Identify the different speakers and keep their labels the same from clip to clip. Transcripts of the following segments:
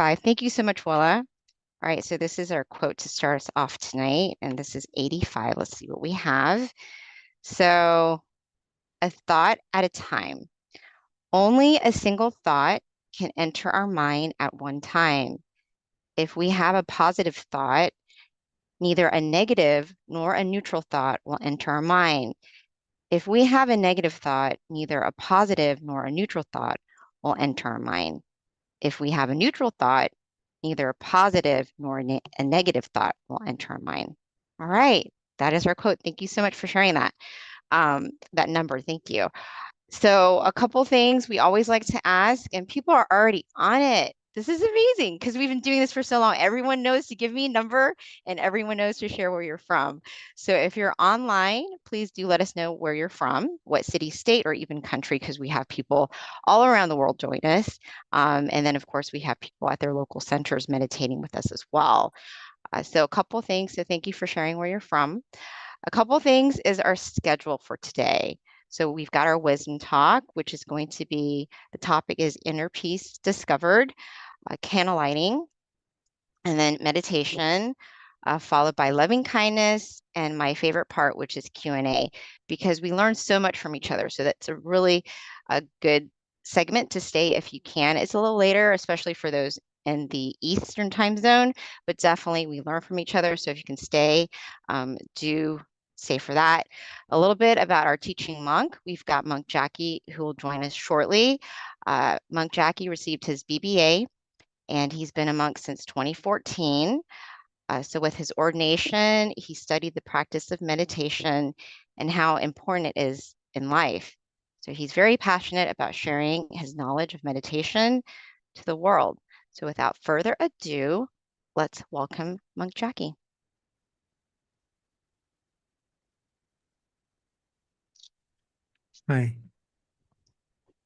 Speaker 1: 85. Thank you so much, Willa. All right, so this is our quote to start us off tonight, and this is 85. Let's see what we have. So, a thought at a time. Only a single thought can enter our mind at one time. If we have a positive thought, neither a negative nor a neutral thought will enter our mind. If we have a negative thought, neither a positive nor a neutral thought will enter our mind. If we have a neutral thought, neither a positive nor a negative thought will enter our mind. All right, that is our quote. Thank you so much for sharing that number. Thank you. So a couple things we always like to ask, and people are already on it. This is amazing because we've been doing this for so long. Everyone knows to give me a number and everyone knows to share where you're from. So if you're online, please do let us know where you're from, what city, state, or even country, because we have people all around the world join us. And then, of course, we have people at their local centers meditating with us as well. So a couple things. So thank you for sharing where you're from. A couple things is our schedule for today. So we've got our wisdom talk, which is going to be, the topic is inner peace discovered, candle lighting, and then meditation, followed by loving kindness, and my favorite part, which is Q&A, because we learn so much from each other. So that's a good segment to stay if you can. It's a little later, especially for those in the Eastern time zone, but definitely we learn from each other. So if you can stay, do stay for that. A little bit about our teaching monk. We've got Monk Jackie who will join us shortly. Monk Jackie received his BBA and he's been a monk since 2014. So with his ordination, he studied the practice of meditation and how important it is in life. So he's very passionate about sharing his knowledge of meditation to the world. So without further ado, let's welcome Monk Jackie.
Speaker 2: Hi.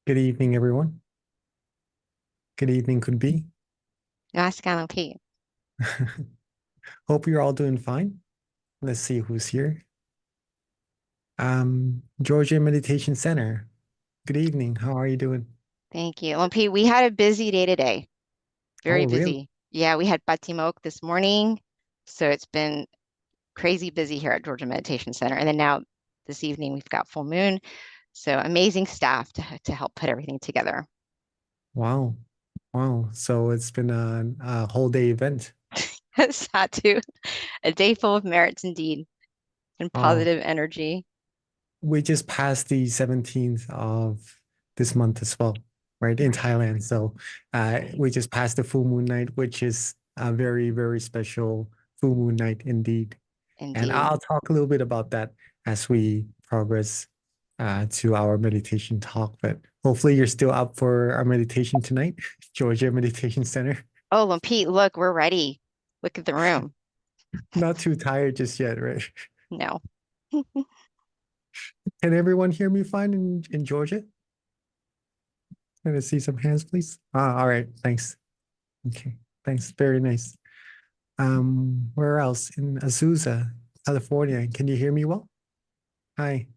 Speaker 2: Good evening, everyone. Good evening, could be. Hope you're all doing fine. Let's see who's here. Georgia Meditation Center. Good evening. How are you doing?
Speaker 1: Thank you. Lumpi, we had a busy day today. Very
Speaker 2: Oh, really?
Speaker 1: busy. Yeah, we had Batimok this morning. So it's been crazy busy here at Georgia Meditation Center. And then now this evening, we've got full moon. So amazing staff to help put everything together.
Speaker 2: Wow. Wow. So it's been a whole day event.
Speaker 1: Satu, a day full of merits indeed and
Speaker 2: Wow.
Speaker 1: positive energy.
Speaker 2: We just passed the 17th of this month as well, right? In
Speaker 1: Right.
Speaker 2: Thailand. So we just passed the full moon night, which is a very, very special full moon night indeed. And
Speaker 1: Indeed.
Speaker 2: I'll talk a little bit about that as we progress to our meditation talk. But hopefully, you're still up for our meditation tonight, Georgia Meditation Center.
Speaker 1: Oh, and Pete, look, we're ready. Look at the room.
Speaker 2: Not too tired just yet, right?
Speaker 1: No.
Speaker 2: Can everyone hear me fine in Georgia? Can I see some hands, please? All right. Thanks. Okay. Thanks. Very nice. Where else? In Azusa, California. Can you hear me well? Hi.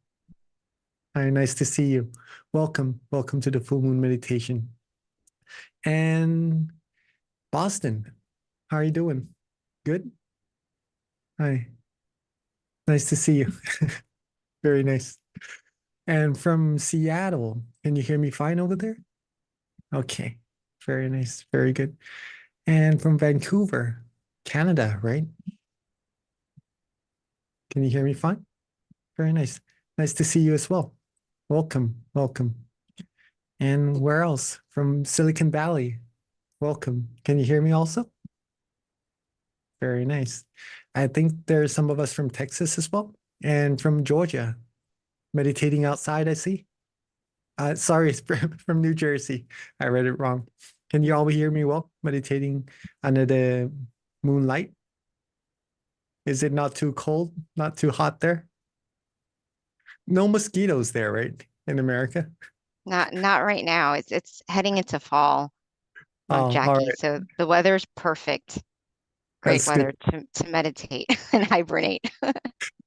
Speaker 2: Hi, nice to see you. Welcome. Welcome to the full moon meditation. And Boston, how are you doing? Good? Hi. Nice to see you. Very nice. And from Seattle, can you hear me fine over there? Okay. Very nice. Very good. And from Vancouver, Canada, right? Can you hear me fine? Very nice. Nice to see you as well. Welcome. Welcome. And where else? From Silicon Valley. Welcome. Can you hear me also? Very nice. I think there's some of us from Texas as well and from Georgia meditating outside, I see. Sorry, it's from New Jersey. I read it wrong. Can you all hear me well? Meditating under the moonlight. Is it not too cold? Not too hot there? No mosquitoes there, right? In America?
Speaker 1: Not right now. It's heading into fall, Monk
Speaker 2: Oh, all
Speaker 1: Jackie.
Speaker 2: right.
Speaker 1: So the weather's perfect. Great
Speaker 2: That's good.
Speaker 1: weather to meditate and hibernate.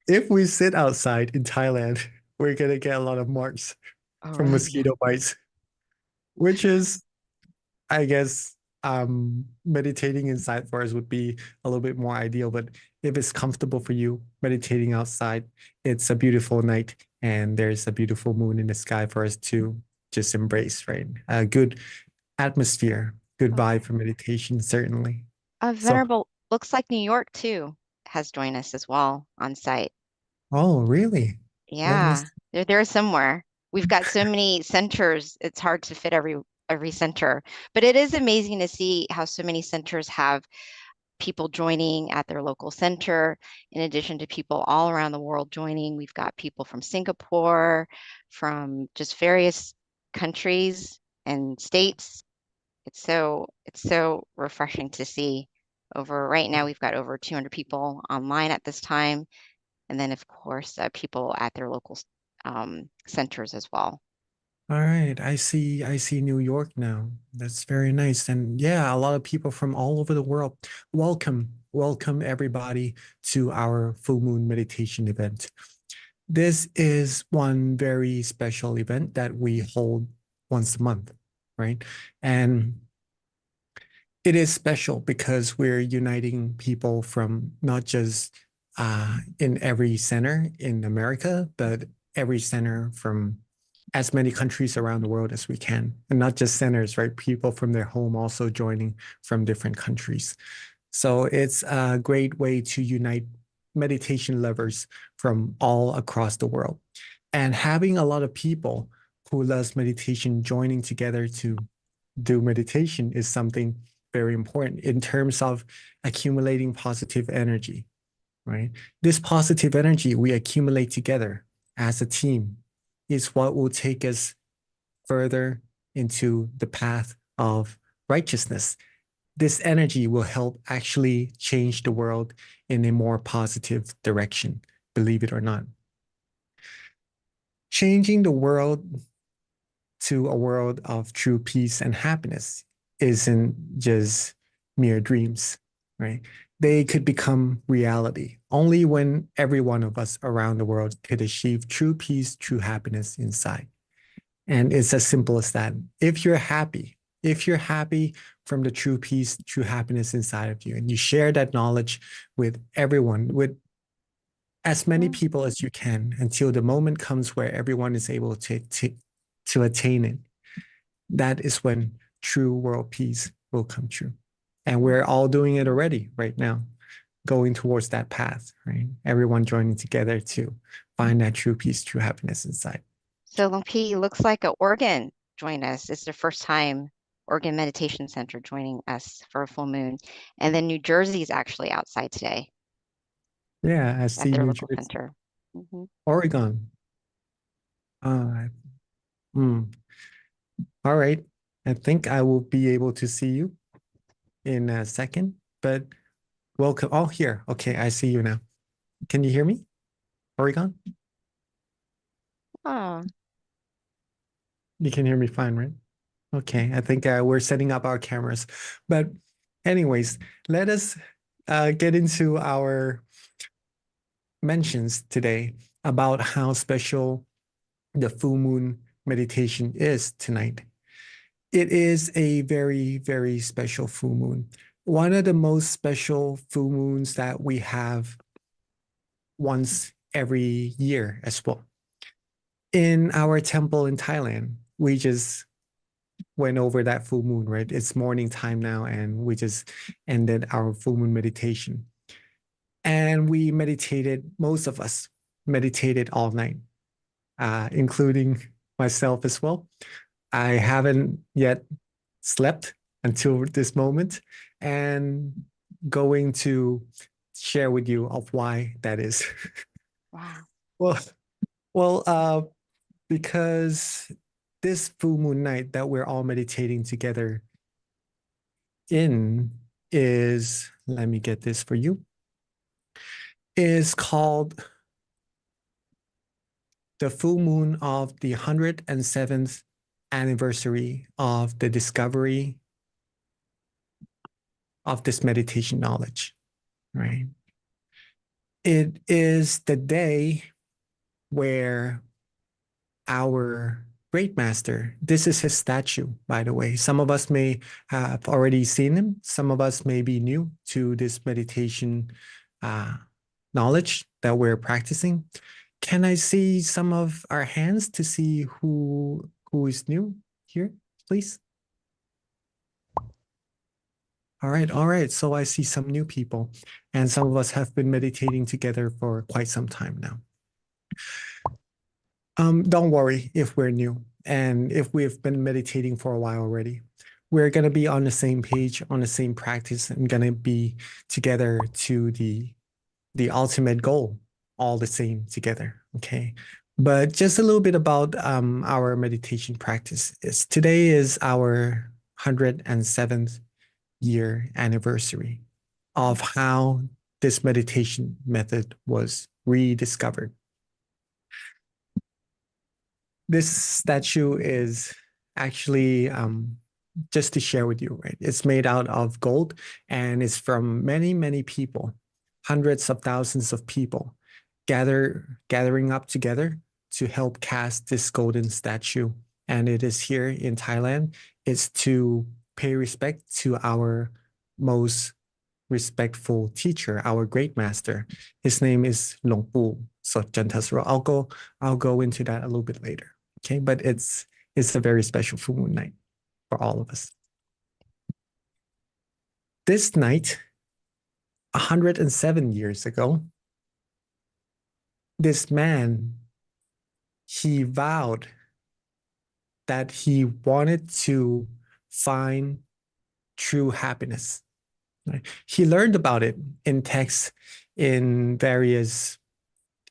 Speaker 2: If we sit outside in Thailand, we're gonna get a lot of marks
Speaker 1: Oh,
Speaker 2: from
Speaker 1: really? Yeah.
Speaker 2: mosquito bites, which is, I guess, meditating inside for us would be a little bit more ideal. But if it's comfortable for you, meditating outside, it's a beautiful night and there's a beautiful moon in the sky for us to just embrace, right? A good atmosphere, good vibe
Speaker 1: Okay.
Speaker 2: for meditation, certainly. So,
Speaker 1: Venerable, looks like New York too has joined us as well on site.
Speaker 2: oh, really? Let me.
Speaker 1: Yeah, they're there somewhere. We've got so many centers, it's hard to fit every center. But it is amazing to see how so many centers have people joining at their local center, in addition to people all around the world joining. We've got people from Singapore, from just various countries and states. It's so refreshing to see. Over right now, we've got over 200 people online at this time, and then of course people at their local centers as well.
Speaker 2: All right, I see New York now. That's very nice. And yeah, a lot of people from all over the world. Welcome, welcome everybody to our full moon meditation event. This is one very special event that we hold once a month, right? And it is special because we're uniting people from not just in every center in America, but every center from as many countries around the world as we can. And not just centers, right? People from their home also joining from different countries. So it's a great way to unite meditation lovers from all across the world. And having a lot of people who loves meditation joining together to do meditation is something very important in terms of accumulating positive energy, right? This positive energy we accumulate together as a team is what will take us further into the path of righteousness. This energy will help actually change the world in a more positive direction, believe it or not. Changing the world to a world of true peace and happiness isn't just mere dreams, right? They could become reality only when every one of us around the world could achieve true peace, true happiness inside. And it's as simple as that. If you're happy from the true peace, true happiness inside of you, and you share that knowledge with everyone, with as many
Speaker 1: Mm.
Speaker 2: people as you can until the moment comes where everyone is able to attain it, that is when true world peace will come true. And we're all doing it already right now, going towards that path, right? Everyone joining together to find that true peace, true happiness inside.
Speaker 1: So Lumpy, looks like a Oregon joined us. It's their first time Oregon Meditation Center joining us for a full moon. And then New Jersey is actually outside today
Speaker 2: Yeah, I
Speaker 1: at
Speaker 2: see
Speaker 1: their
Speaker 2: New
Speaker 1: local
Speaker 2: Jersey,
Speaker 1: center. Mhm.
Speaker 2: Oregon. Uh, hmm. All right. I think I will be able to see you in a second, but welcome. Oh, here. Okay, I see you now. Can you hear me, Oregon?
Speaker 1: Oh,
Speaker 2: You can hear me fine, right? Okay, I think we're setting up our cameras. But anyways, let us get into our mentions today about how special the full moon meditation is tonight. It is a very, very special full moon. One of the most special full moons that we have once every year as well. In our temple in Thailand, we just went over that full moon, right? It's morning time now, and we just ended our full moon meditation. And we meditated, most of us meditated all night, including myself as well. I haven't yet slept until this moment, and going to share with you of why that is.
Speaker 1: wow.
Speaker 2: well, well, because this full moon night that we're all meditating together in is, let me get this for you, is called the full moon of the 107th anniversary of the discovery of this meditation knowledge, right? It is the day where our Great Master. This is his statue, by the way. Some of us may have already seen him. Some of us may be new to this meditation knowledge that we're practicing. Can I see some of our hands to see who is new here, please? All right. So I see some new people, and some of us have been meditating together for quite some time now. Don't worry if we're new and if we've been meditating for a while already. We're going to be on the same page, on the same practice, and going to be together to the ultimate goal, all the same together, okay? But just a little bit about our meditation practice. Today is our 107th year anniversary of how this meditation method was rediscovered. This statue is actually just to share with you, right? It's made out of gold and it's from many, many people, hundreds of thousands of people gathering up together to help cast this golden statue. And it is here in Thailand. It's to pay respect to our most respectful teacher, our great master. His name is Long Pu Sotjantasro. I'll go into that a little bit later. Okay, but it's a very special full moon night for all of us. This night, 107 years ago, this man, he vowed that he wanted to find true happiness. Right? He learned about it in texts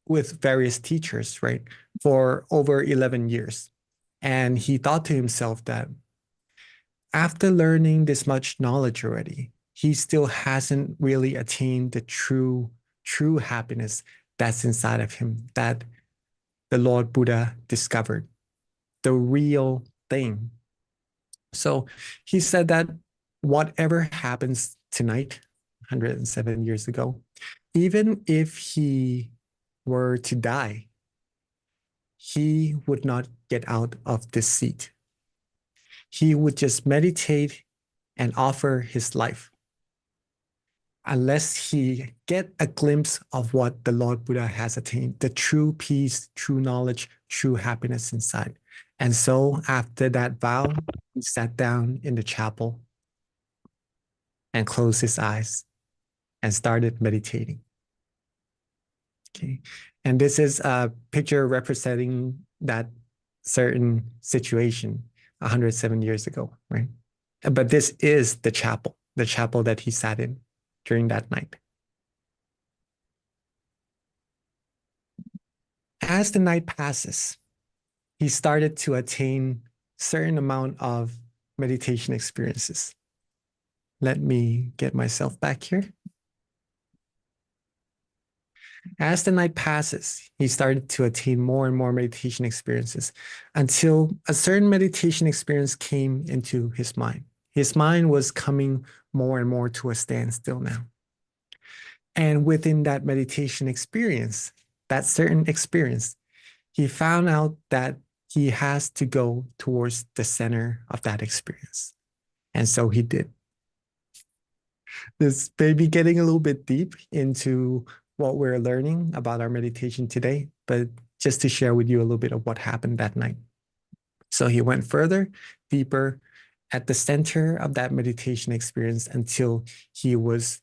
Speaker 2: with various teachers, right, for over 11 years. And he thought to himself that after learning this much knowledge already, he still hasn't really attained the true happiness that's inside of him, that the Lord Buddha discovered, the real thing. So he said that whatever happens tonight, 107 years ago, even if he were to die, he would not get out of this seat. He would just meditate and offer his life unless he get a glimpse of what the Lord Buddha has attained, the true peace, true knowledge, true happiness inside. And so after that vow, he sat down in the chapel and closed his eyes and started meditating. Okay. And this is a picture representing that certain situation 107 years ago, right? But this is the chapel that he sat in during that night. As the night passes, he started to attain certain amount of meditation experiences. Let me get myself back here. As the night passes, he started to attain more and more meditation experiences until a certain meditation experience came into his mind. His mind was coming more and more to a standstill now. And within that meditation experience, that certain experience, he found out that he has to go towards the center of that experience. And so he did. This may be getting a little bit deep into what we're learning about our meditation today, but just to share with you a little bit of what happened that night. So he went further, deeper at the center of that meditation experience until he was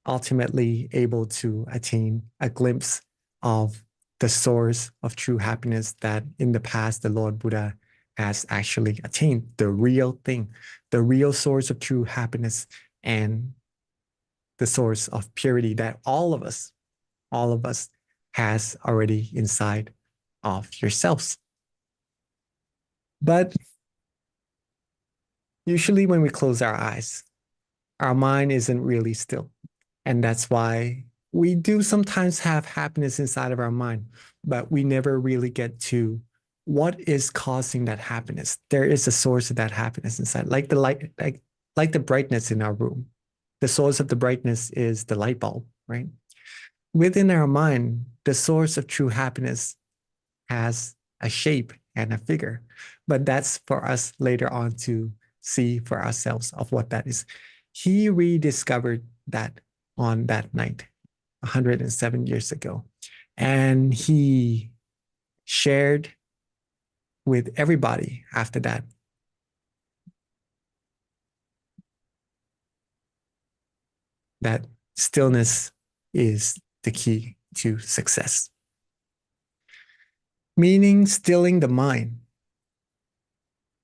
Speaker 2: ultimately able to attain a glimpse of the source of true happiness that in the past the Lord Buddha has actually attained, the real thing, the real source of true happiness and the source of purity that all of us has already inside of yourselves. But usually when we close our eyes, our mind isn't really still. And that's why we do sometimes have happiness inside of our mind, but we never really get to what is causing that happiness. There is a source of that happiness inside, like the light, like the brightness in our room. The source of the brightness is the light bulb, right? Within our mind, the source of true happiness has a shape and a figure. But that's for us later on to see for ourselves of what that is. He rediscovered that on that night, 107 years ago. And he shared with everybody after that. That stillness is the key to success. Meaning stilling the mind.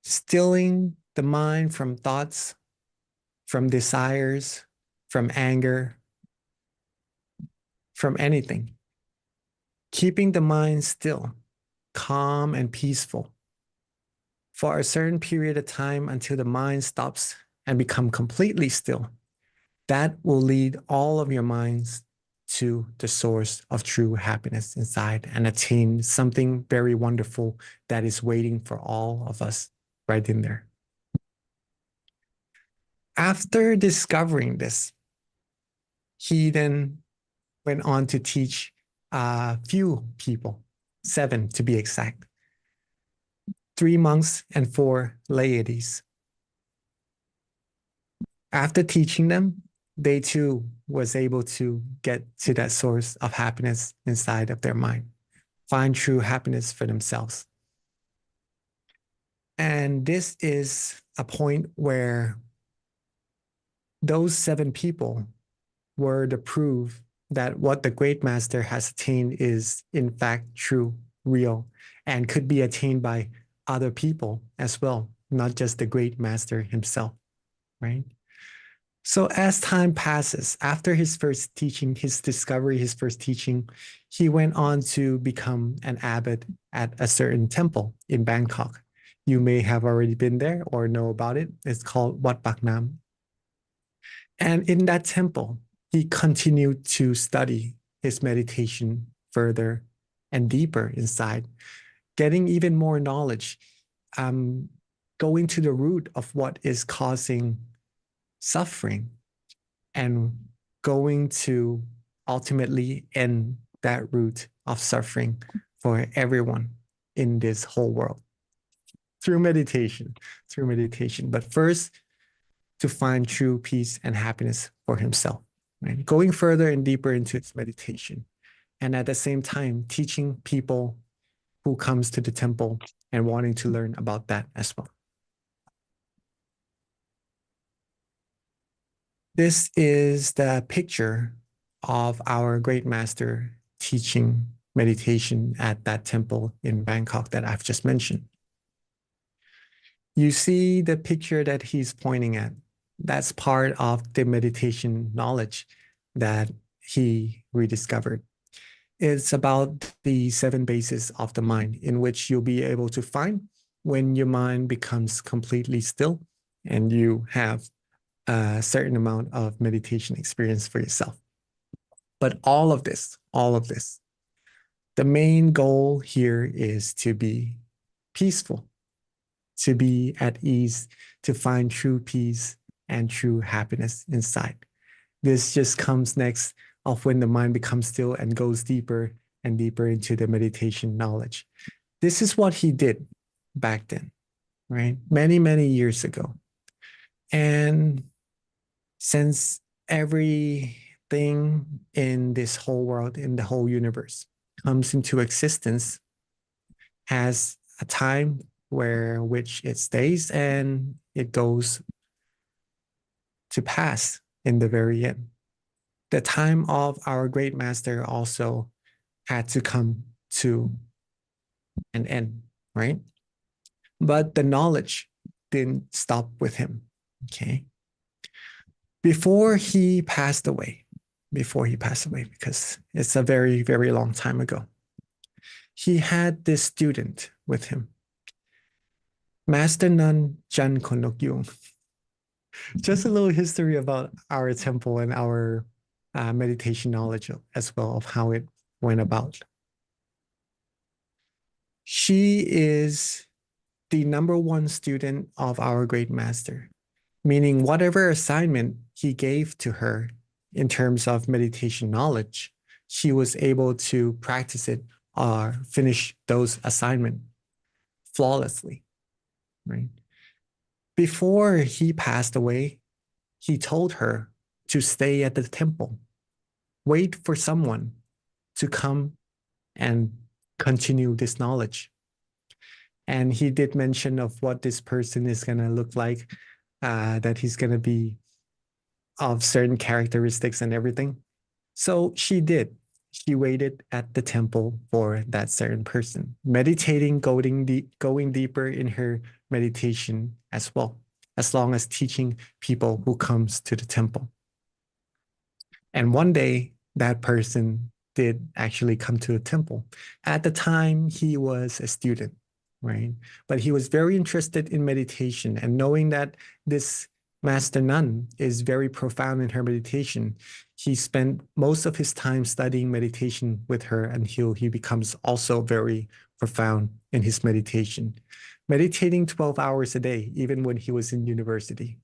Speaker 2: Stilling the mind from thoughts, from desires, from anger, from anything. Keeping the mind still, calm and peaceful for a certain period of time until the mind stops and become completely still. That will lead all of your minds to the source of true happiness inside and attain something very wonderful that is waiting for all of us right in there. After discovering this, he then went on to teach a few people, 7 to be exact, 3 monks and 4 laities. After teaching them, they too was able to get to that source of happiness inside of their mind, find true happiness for themselves. And this is a point where those 7 people were the proof that what the great master has attained is in fact true, real, and could be attained by other people as well, not just the great master himself, right? So as time passes, after his first teaching, his discovery, his first teaching, he went on to become an abbot at a certain temple in Bangkok. You may have already been there or know about it. It's called Wat Pak Nam. And in that temple, he continued to study his meditation further and deeper inside, getting even more knowledge, going to the root of what is causing suffering and going to ultimately end that root of suffering for everyone in this whole world through meditation. But first, to find true peace and happiness for himself, right? Going further and deeper into its meditation. And at the same time, teaching people who comes to the temple and wanting to learn about that as well. This is the picture of our great master teaching meditation at that temple in Bangkok that I've just mentioned. You see the picture that he's pointing at. That's part of the meditation knowledge that he rediscovered. It's about the 7 bases of the mind in which you'll be able to find when your mind becomes completely still and you have a certain amount of meditation experience for yourself. But all of this, the main goal here is to be peaceful, to be at ease, to find true peace and true happiness inside. This just comes next of when the mind becomes still and goes deeper and deeper into the meditation knowledge. This is what he did back then, right? Many, many years ago. And since everything in this whole world, in the whole universe, comes into existence, has a time which it stays and it goes to pass in the very end. The time of our great master also had to come to an end, right? But the knowledge didn't stop with him, okay? Before he passed away, because it's a very, very long time ago, he had this student with him, Master Nun Jan Konok Yung. Just a little history about our temple and our meditation knowledge as well of how it went about. She is the #1 student of our great master, meaning whatever assignment he gave to her in terms of meditation knowledge, she was able to practice it or finish those assignments flawlessly, right? Before he passed away, he told her to stay at the temple, wait for someone to come and continue this knowledge. And he did mention of what this person is going to look like, that he's going to be of certain characteristics and everything. So she did. She waited at the temple for that certain person, meditating, going deeper in her meditation as well, as long as teaching people who comes to the temple. And one day, that person did actually come to a temple. At the time, he was a student, right? But he was very interested in meditation, and knowing that this Master Nun is very profound in her meditation, he spent most of his time studying meditation with her until he becomes also very profound in his meditation, meditating 12 hours a day, even when he was in university.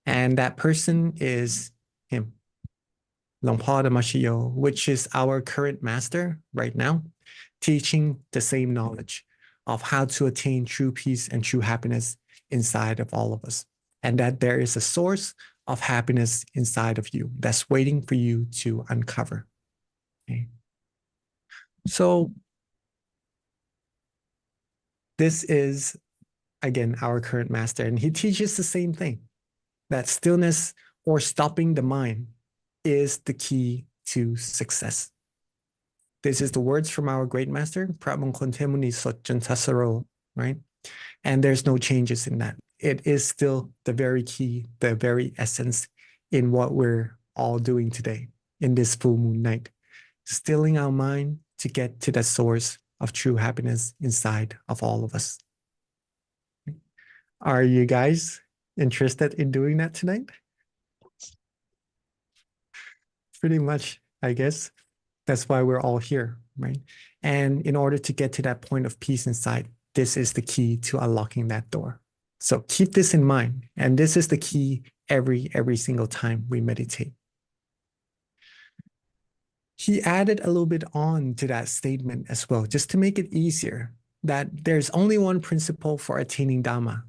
Speaker 2: And that person is him, Longpa Damashiyo, which is our current master right now, teaching the same knowledge of how to attain true peace and true happiness inside of all of us. And that there is a source of happiness inside of you that's waiting for you to uncover. Okay. So this is, again, our current master, and he teaches the same thing, that stillness or stopping the mind is the key to success. This is the words from our great master, Pramangkon Temuni Sotjan Tasaro, right? And there's no changes in that. It is still the very key, the very essence in what we're all doing today in this full moon night, stilling our mind to get to the source of true happiness inside of all of us. Are you guys interested in doing that tonight? Pretty much, I guess. That's why we're all here, right? And in order to get to that point of peace inside, this is the key to unlocking that door. So keep this in mind. And this is the key every single time we meditate. He added a little bit on to that statement as well, just to make it easier, that there's only one principle for attaining Dhamma.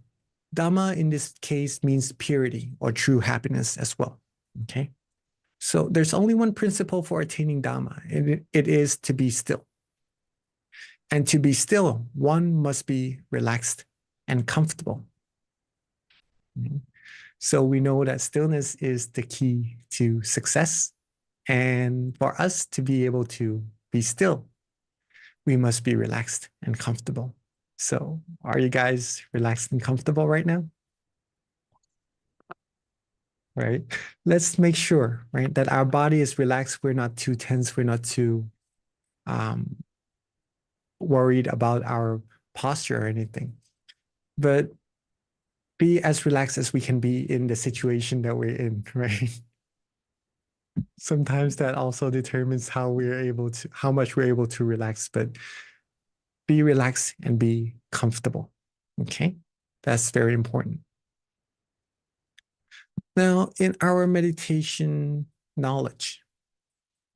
Speaker 2: Dhamma in this case means purity or true happiness as well, okay? So there's only one principle for attaining Dhamma, and it is to be still. And to be still, one must be relaxed and comfortable. So we know that stillness is the key to success. And for us to be able to be still, we must be relaxed and comfortable. So are you guys relaxed and comfortable right now? Right? Let's make sure, right, that our body is relaxed. We're not too tense. We're not too worried about our posture or anything. But be as relaxed as we can be in the situation that we're in, right? Sometimes that also determines how much we're able to relax, but be relaxed and be comfortable. Okay? That's very important. Now, in our meditation knowledge,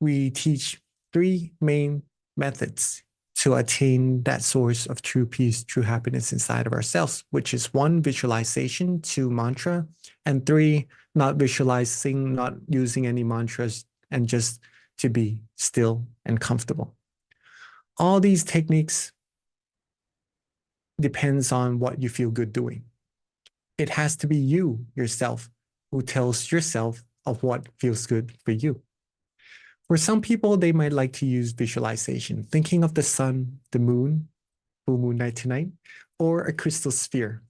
Speaker 2: we teach 3 main methods to attain that source of true peace, true happiness inside of ourselves, which is 1, visualization, 2, mantra, and 3, not visualizing, not using any mantras, and just to be still and comfortable. All these techniques depends on what you feel good doing. It has to be you yourself who tells yourself of what feels good for you. For some people, they might like to use visualization, thinking of the sun, the moon, full moon night tonight, or a crystal sphere,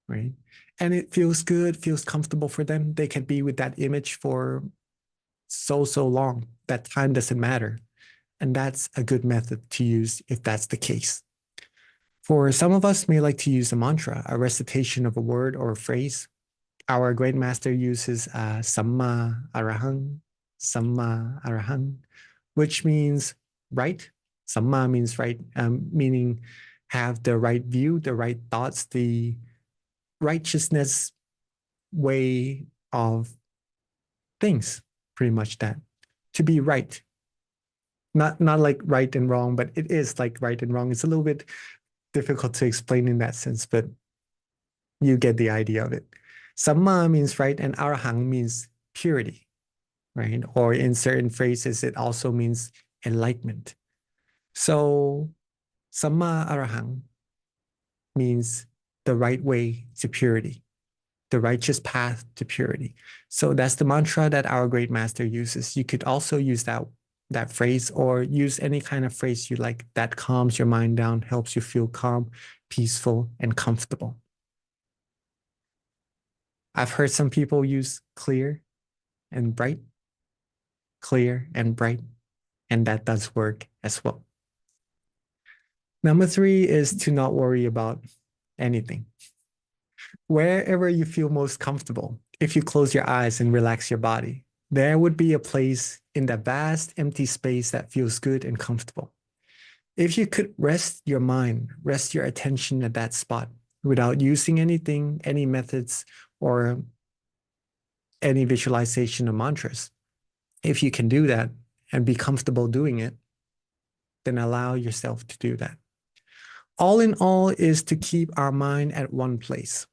Speaker 2: right? And it feels good, feels comfortable for them. They can be with that image for so long. That time doesn't matter. And that's a good method to use if that's the case. For some of us may like to use a mantra, a recitation of a word or a phrase. Our great master uses Samma Arahang, Samma Arahang, which means right. Samma means right, meaning have the right view, the right thoughts, the righteousness way of things, pretty much that. To be right. Not like right and wrong, but it is like right and wrong. It's a little bit difficult to explain in that sense, but you get the idea of it. Samma means right, and arahang means purity, right? Or in certain phrases, it also means enlightenment. So Samma arahang means the right way to purity, the righteous path to purity. So that's the mantra that our great master uses. You could also use that phrase, or use any kind of phrase you like that calms your mind down, helps you feel calm, peaceful, and comfortable. I've heard some people use clear and bright, clear and bright, and that does work as well. Number 3 is to not worry about anything. Wherever you feel most comfortable, if you close your eyes and relax your body, there would be a place in that vast empty space that feels good and comfortable. If you could rest your mind, rest your attention at that spot without using anything, any methods, or any visualization or mantras, if you can do that and be comfortable doing it, then allow yourself to do that. All in all is to keep our mind at one place.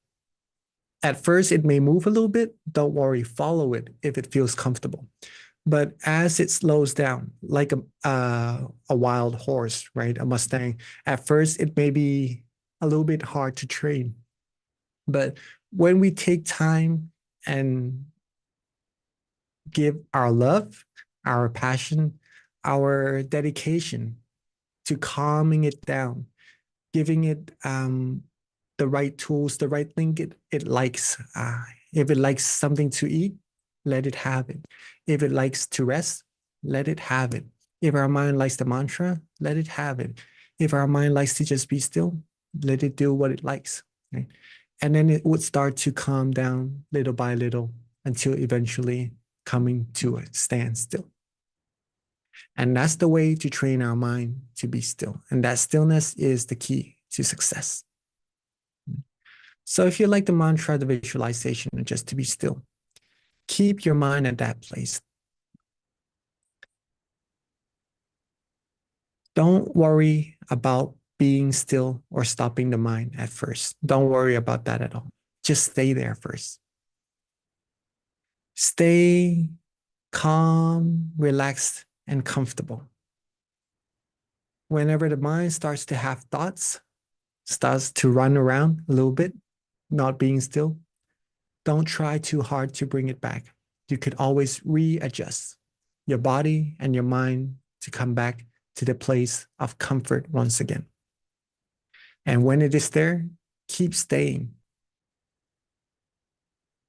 Speaker 2: At first, it may move a little bit. Don't worry, follow it if it feels comfortable. But as it slows down, like a wild horse, right? A Mustang, at first, it may be a little bit hard to train. But when we take time and give our love, our passion, our dedication to calming it down, giving it the right tools, the right thing it likes. If it likes something to eat, let it have it. If it likes to rest, let it have it. If our mind likes the mantra, let it have it. If our mind likes to just be still, let it do what it likes. Right? And then it would start to calm down little by little until eventually coming to a standstill. And that's the way to train our mind to be still. And that stillness is the key to success. So if you like the mantra, the visualization, and just to be still, keep your mind at that place. Don't worry about being still or stopping the mind at first. Don't worry about that at all. Just stay there first. Stay calm, relaxed, and comfortable. Whenever the mind starts to have thoughts, starts to run around a little bit, not being still, don't try too hard to bring it back. You could always readjust your body and your mind to come back to the place of comfort once again. And when it is there, keep staying.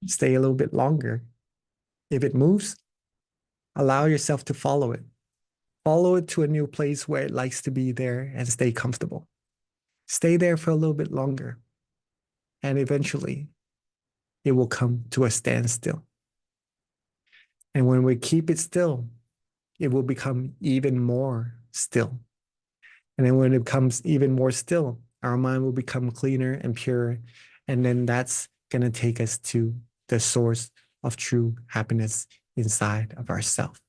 Speaker 2: Stay a little bit longer. If it moves, allow yourself to follow it. Follow it to a new place where it likes to be there and stay comfortable. Stay there for a little bit longer. And eventually, it will come to a standstill. And when we keep it still, it will become even more still. And then when it becomes even more still, our mind will become cleaner and purer. And then that's going to take us to the source of true happiness inside of ourselves.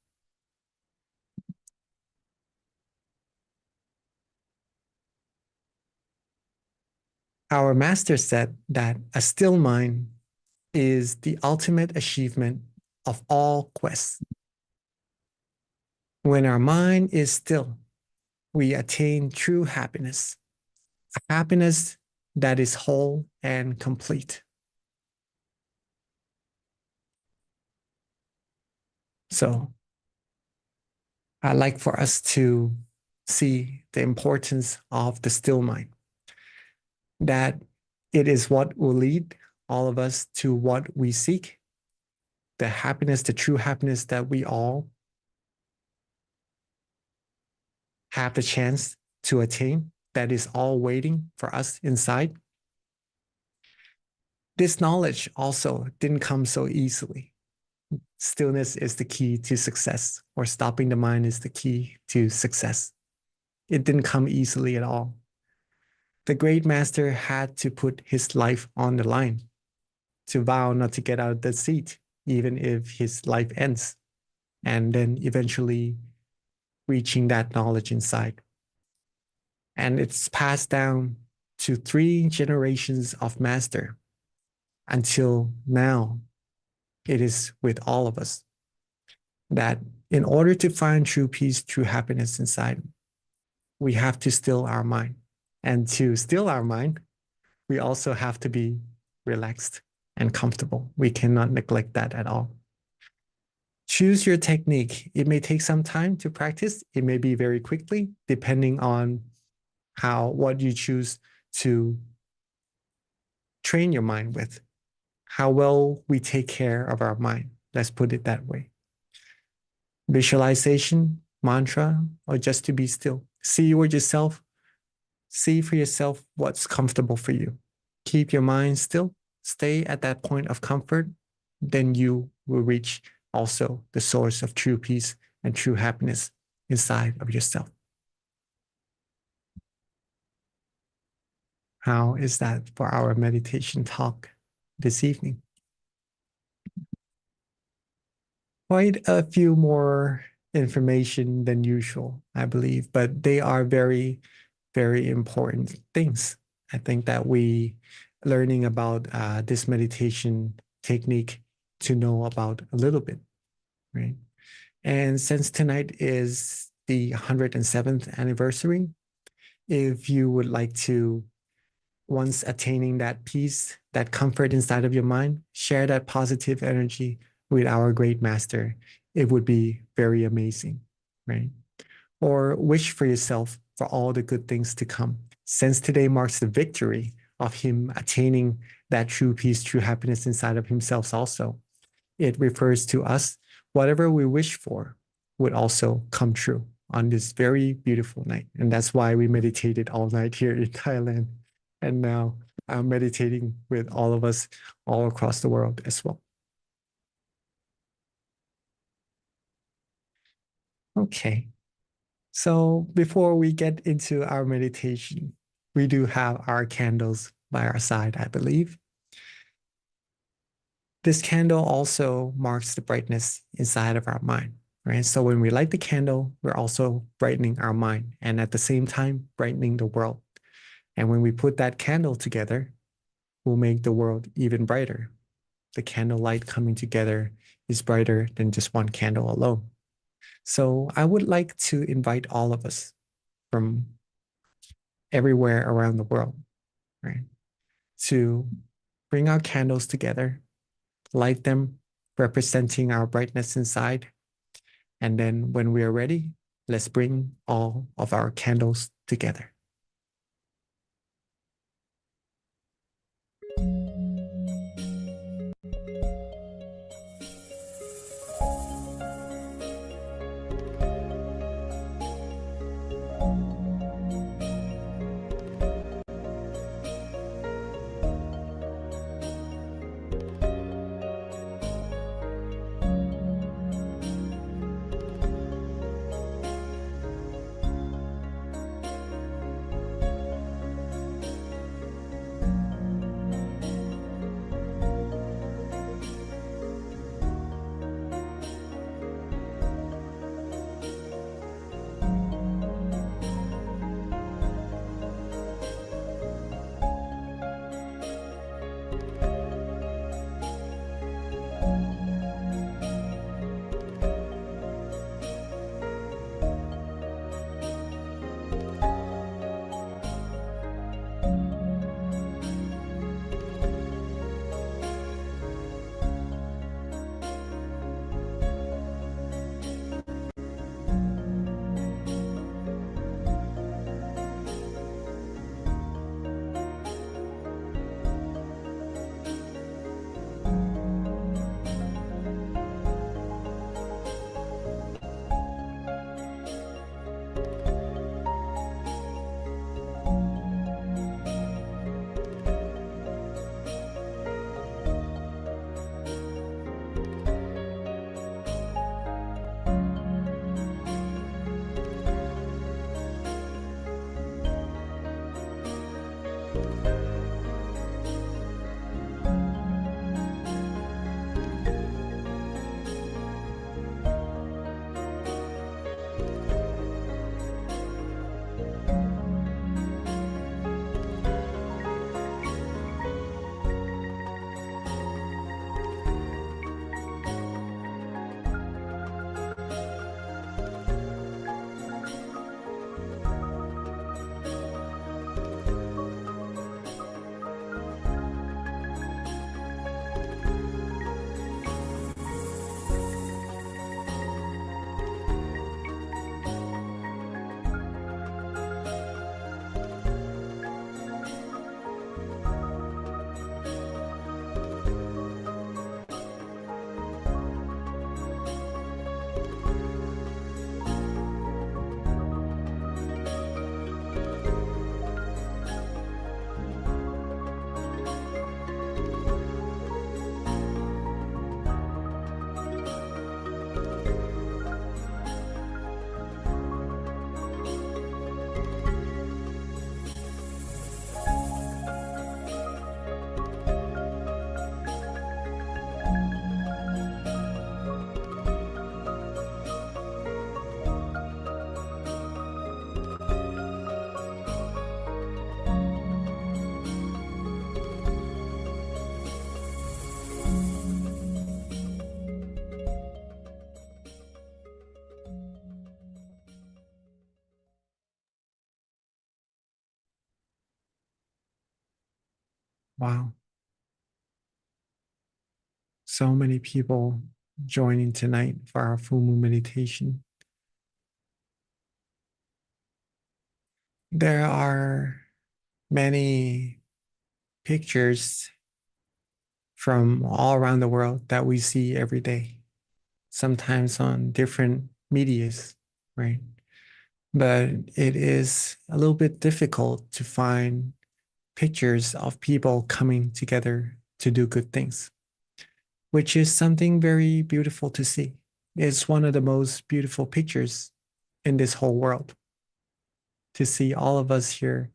Speaker 2: Our master said that a still mind is the ultimate achievement of all quests. When our mind is still, we attain true happiness, a happiness that is whole and complete. So I'd like for us to see the importance of the still mind, that it is what will lead all of us to what we seek, the happiness, the true happiness that we all have the chance to attain, that is all waiting for us inside. This knowledge also didn't come so easily. Stillness is the key to success, or stopping the mind is the key to success. It didn't come easily at all. The great master had to put his life on the line, to vow not to get out of the seat, even if his life ends, and then eventually reaching that knowledge inside. And it's passed down to 3 generations of master. Until now, it is with all of us that in order to find true peace, true happiness inside, we have to still our mind. And to still our mind, we also have to be relaxed and comfortable. We cannot neglect that at all. Choose your technique. It may take some time to practice. It may be very quickly, depending on what you choose to train your mind with, how well we take care of our mind. Let's put it that way. Visualization, mantra, or just to be still. See yourself. See for yourself what's comfortable for you. Keep your mind still. Stay at that point of comfort. Then you will reach also the source of true peace and true happiness inside of yourself. How is that for our meditation talk this evening? Quite a few more information than usual, I believe, but they are very, very important things. I think that we learning about this meditation technique to know about a little bit, right? And since tonight is the 107th anniversary, if you would like to, once attaining that peace, that comfort inside of your mind, share that positive energy with our great master, it would be very amazing, right? Or wish for yourself for all the good things to come. Since today marks the victory of him attaining that true peace, true happiness inside of himself also, it refers to us, whatever we wish for would also come true on this very beautiful night. And that's why we meditated all night here in Thailand. And now I'm meditating with all of us all across the world as well. Okay. So before we get into our meditation, we do have our candles by our side, I believe. This candle also marks the brightness inside of our mind, right? So when we light the candle, we're also brightening our mind and at the same time, brightening the world. And when we put that candle together, we'll make the world even brighter. The candlelight coming together is brighter than just one candle alone. So I would like to invite all of us from everywhere around the world, right, to bring our candles together, light them, representing our brightness inside. And then when we are ready, let's bring all of our candles together. Wow. So many people joining tonight for our full moon meditation. There are many pictures from all around the world that we see every day, sometimes on different medias, right? But it is a little bit difficult to find pictures of people coming together to do good things, which is something very beautiful to see. It's one of the most beautiful pictures in this whole world to see all of us here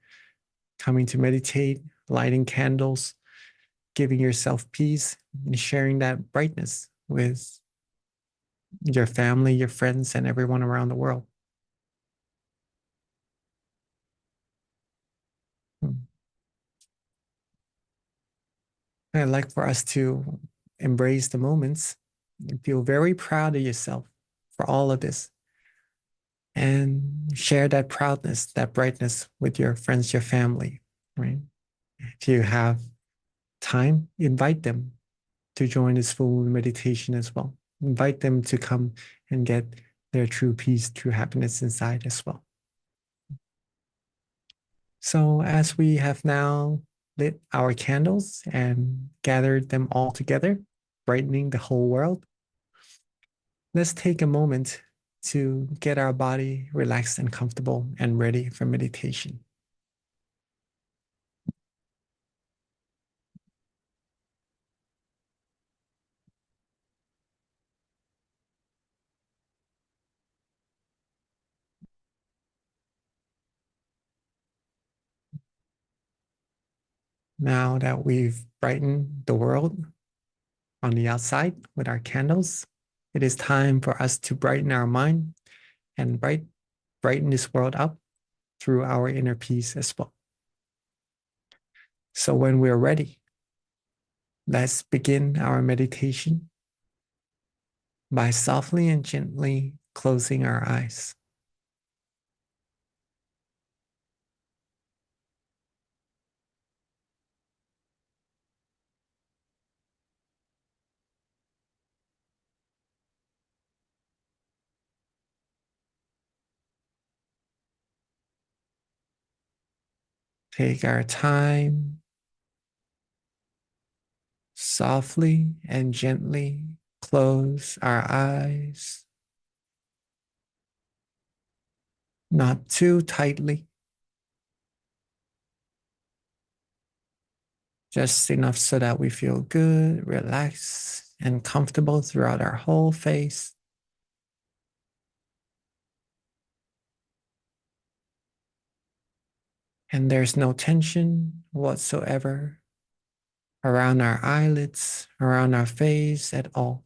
Speaker 2: coming to meditate, lighting candles, giving yourself peace, and sharing that brightness with your family, your friends, and everyone around the world. I'd like for us to embrace the moments and feel very proud of yourself for all of this and share that proudness, that brightness with your friends, your family, right? If you have time, invite them to join this full meditation as well. Invite them to come and get their true peace, true happiness inside as well. So, as we have now lit our candles and gathered them all together, brightening the whole world, let's take a moment to get our body relaxed and comfortable and ready for meditation. Now that we've brightened the world on the outside with our candles, it is time for us to brighten our mind and brighten this world up through our inner peace as well. So when we're ready, let's begin our meditation by softly and gently closing our eyes. Take our time, softly and gently close our eyes, not too tightly, just enough so that we feel good, relaxed, and comfortable throughout our whole face. And there's no tension whatsoever around our eyelids, around our face at all.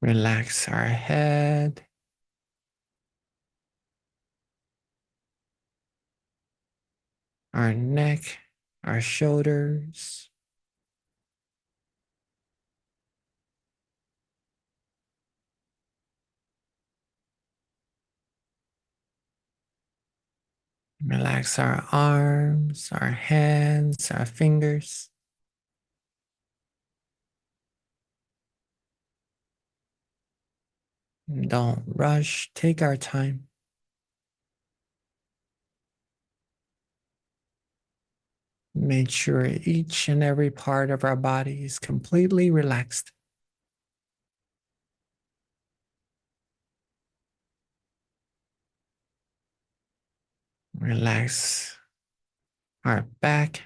Speaker 2: Relax our head, our neck, our shoulders. Relax our arms, our hands, our fingers. Don't rush, take our time. Make sure each and every part of our body is completely relaxed. Relax our back,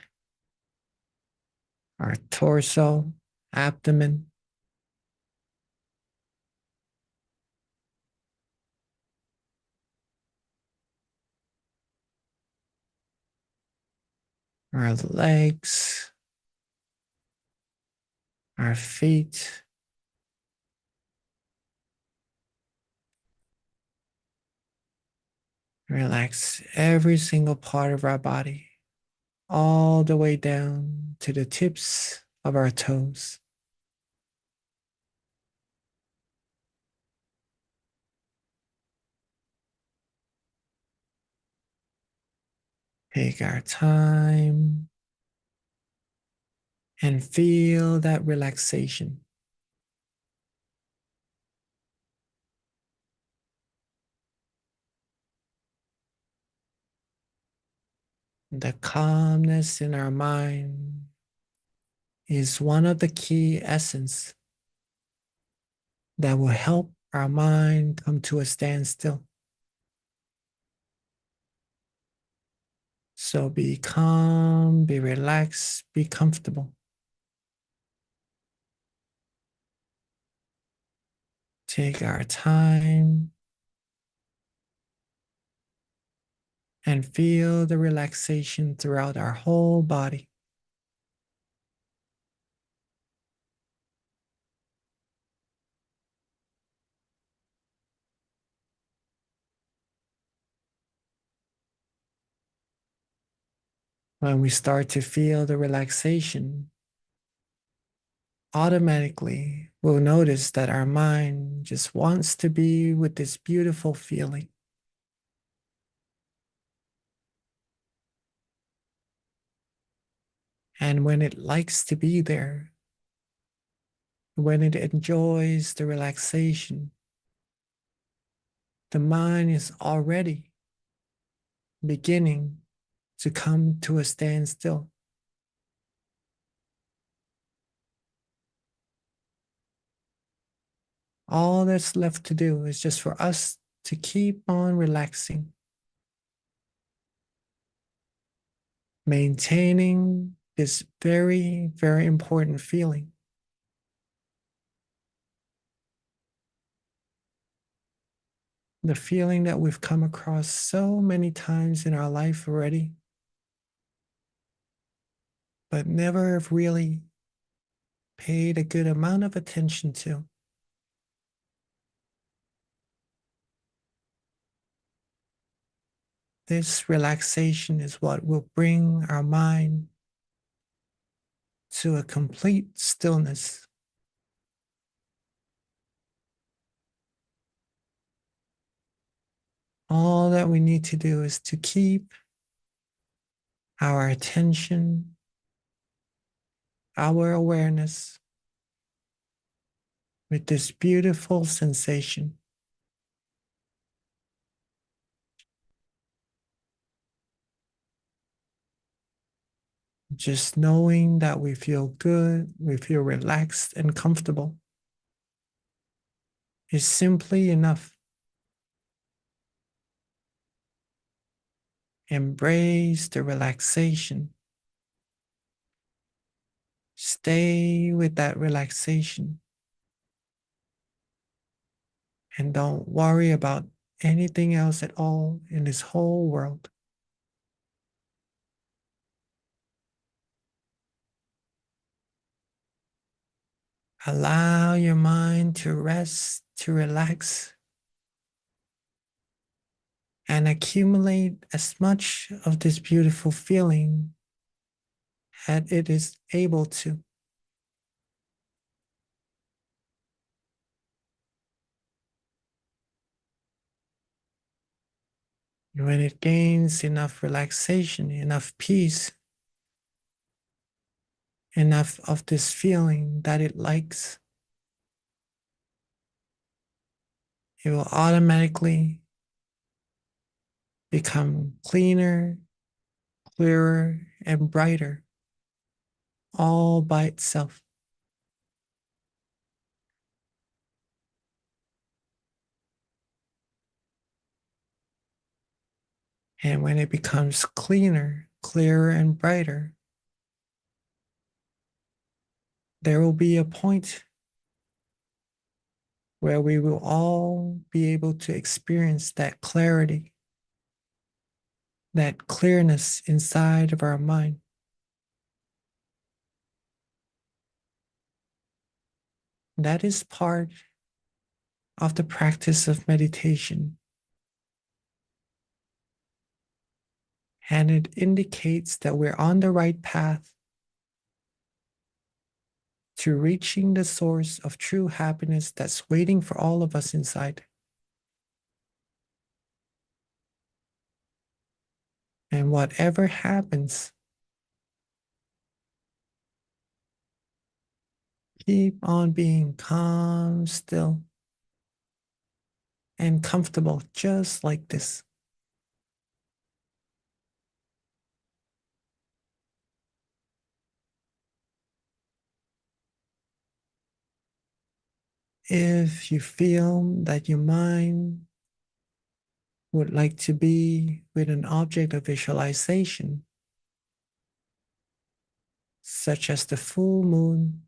Speaker 2: our torso, abdomen. Our legs, our feet. Relax every single part of our body, all the way down to the tips of our toes. Take our time and feel that relaxation. The calmness in our mind is one of the key essence that will help our mind come to a standstill. So be calm, be relaxed, be comfortable. Take our time and feel the relaxation throughout our whole body. When we start to feel the relaxation, automatically we'll notice that our mind just wants to be with this beautiful feeling. And when it likes to be there, when it enjoys the relaxation, the mind is already beginning to come to a standstill. All that's left to do is just for us to keep on relaxing, maintaining this very, very important feeling. The feeling that we've come across so many times in our life already, but never have really paid a good amount of attention to. This relaxation is what will bring our mind to a complete stillness. All that we need to do is to keep our attention, our awareness with this beautiful sensation. Just knowing that we feel good, we feel relaxed and comfortable is simply enough. Embrace the relaxation. Stay with that relaxation. And don't worry about anything else at all in this whole world. Allow your mind to rest, to relax, and accumulate as much of this beautiful feeling as it is able to. When it gains enough relaxation, enough peace, enough of this feeling that it likes, it will automatically become cleaner, clearer, and brighter all by itself. And when it becomes cleaner, clearer, and brighter, there will be a point where we will all be able to experience that clarity, that clearness inside of our mind. That is part of the practice of meditation. And it indicates that we're on the right path. to reaching the source of true happiness that's waiting for all of us inside. And whatever happens, keep on being calm, still, and comfortable, just like this. If you feel that your mind would like to be with an object of visualization, such as the full moon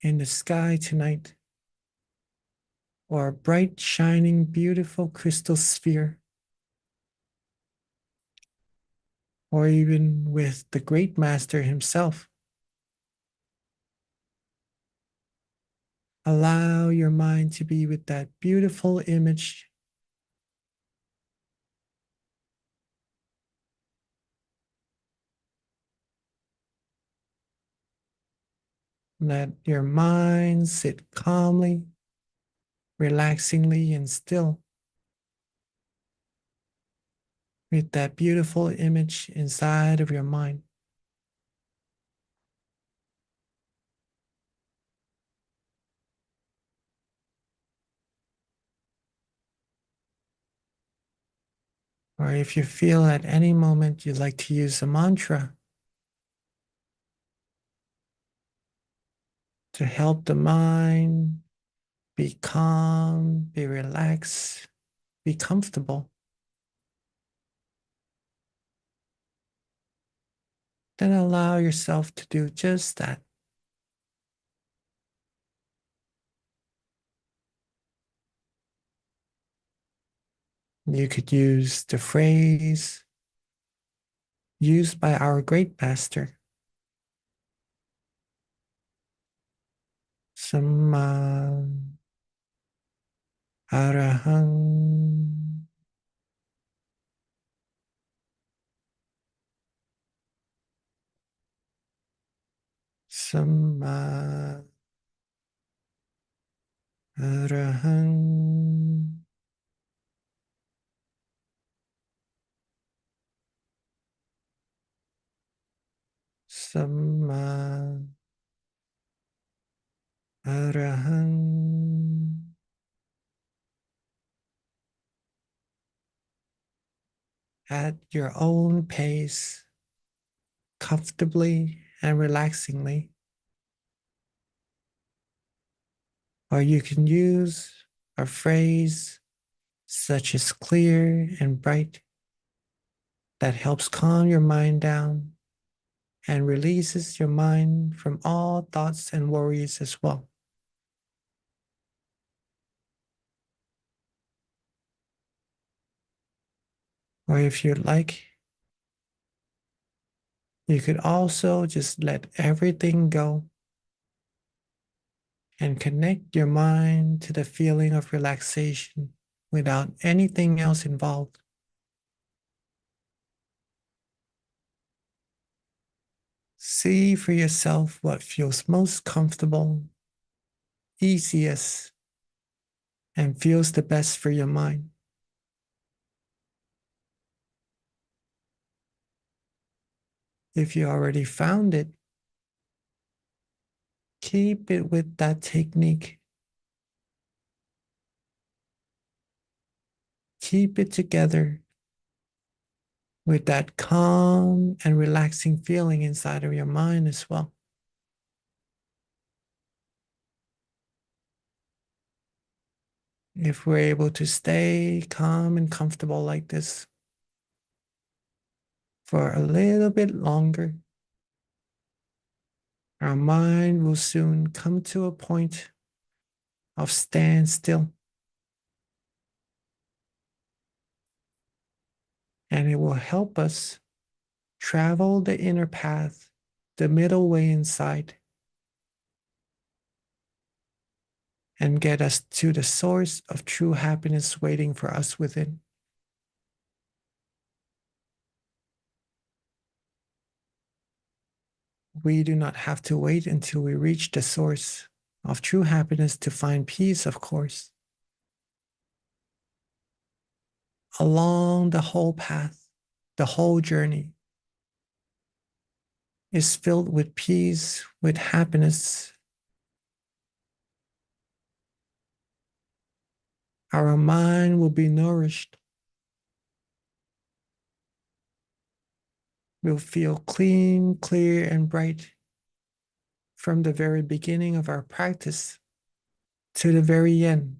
Speaker 2: in the sky tonight, or a bright, shining, beautiful crystal sphere, or even with the great master himself, allow your mind to be with that beautiful image. Let your mind sit calmly, relaxingly, and still with that beautiful image inside of your mind. Or if you feel at any moment you'd like to use a mantra to help the mind be calm, be relaxed, be comfortable, then allow yourself to do just that. You could use the phrase used by our great master, Samma Arahang. Samma Arahang. Samma Arahang. At your own pace, comfortably and relaxingly. Or you can use a phrase such as clear and bright that helps calm your mind down and releases your mind from all thoughts and worries as well. Or if you'd like, you could also just let everything go and connect your mind to the feeling of relaxation without anything else involved. See for yourself what feels most comfortable, easiest, and feels the best for your mind. If you already found it, keep it with that technique. Keep it together with that calm and relaxing feeling inside of your mind as well. If we're able to stay calm and comfortable like this for a little bit longer, our mind will soon come to a point of standstill. And it will help us travel the inner path, the middle way inside, and get us to the source of true happiness waiting for us within. We do not have to wait until we reach the source of true happiness to find peace, of course. Along the whole path, the whole journey is filled with peace, with happiness. Our mind will be nourished. We'll feel clean, clear, and bright from the very beginning of our practice to the very end.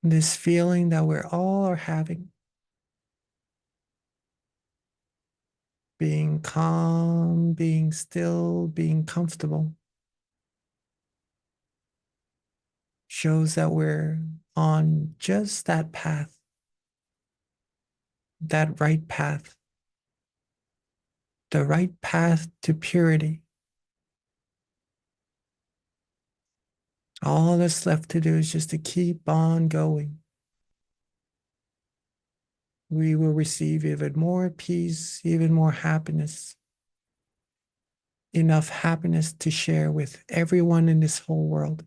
Speaker 2: This feeling that we're all are having, being calm, being still, being comfortable, shows that we're on just that path, that right path, the right path to purity. All that's left to do is just to keep on going. We will receive even more peace, even more happiness, enough happiness to share with everyone in this whole world.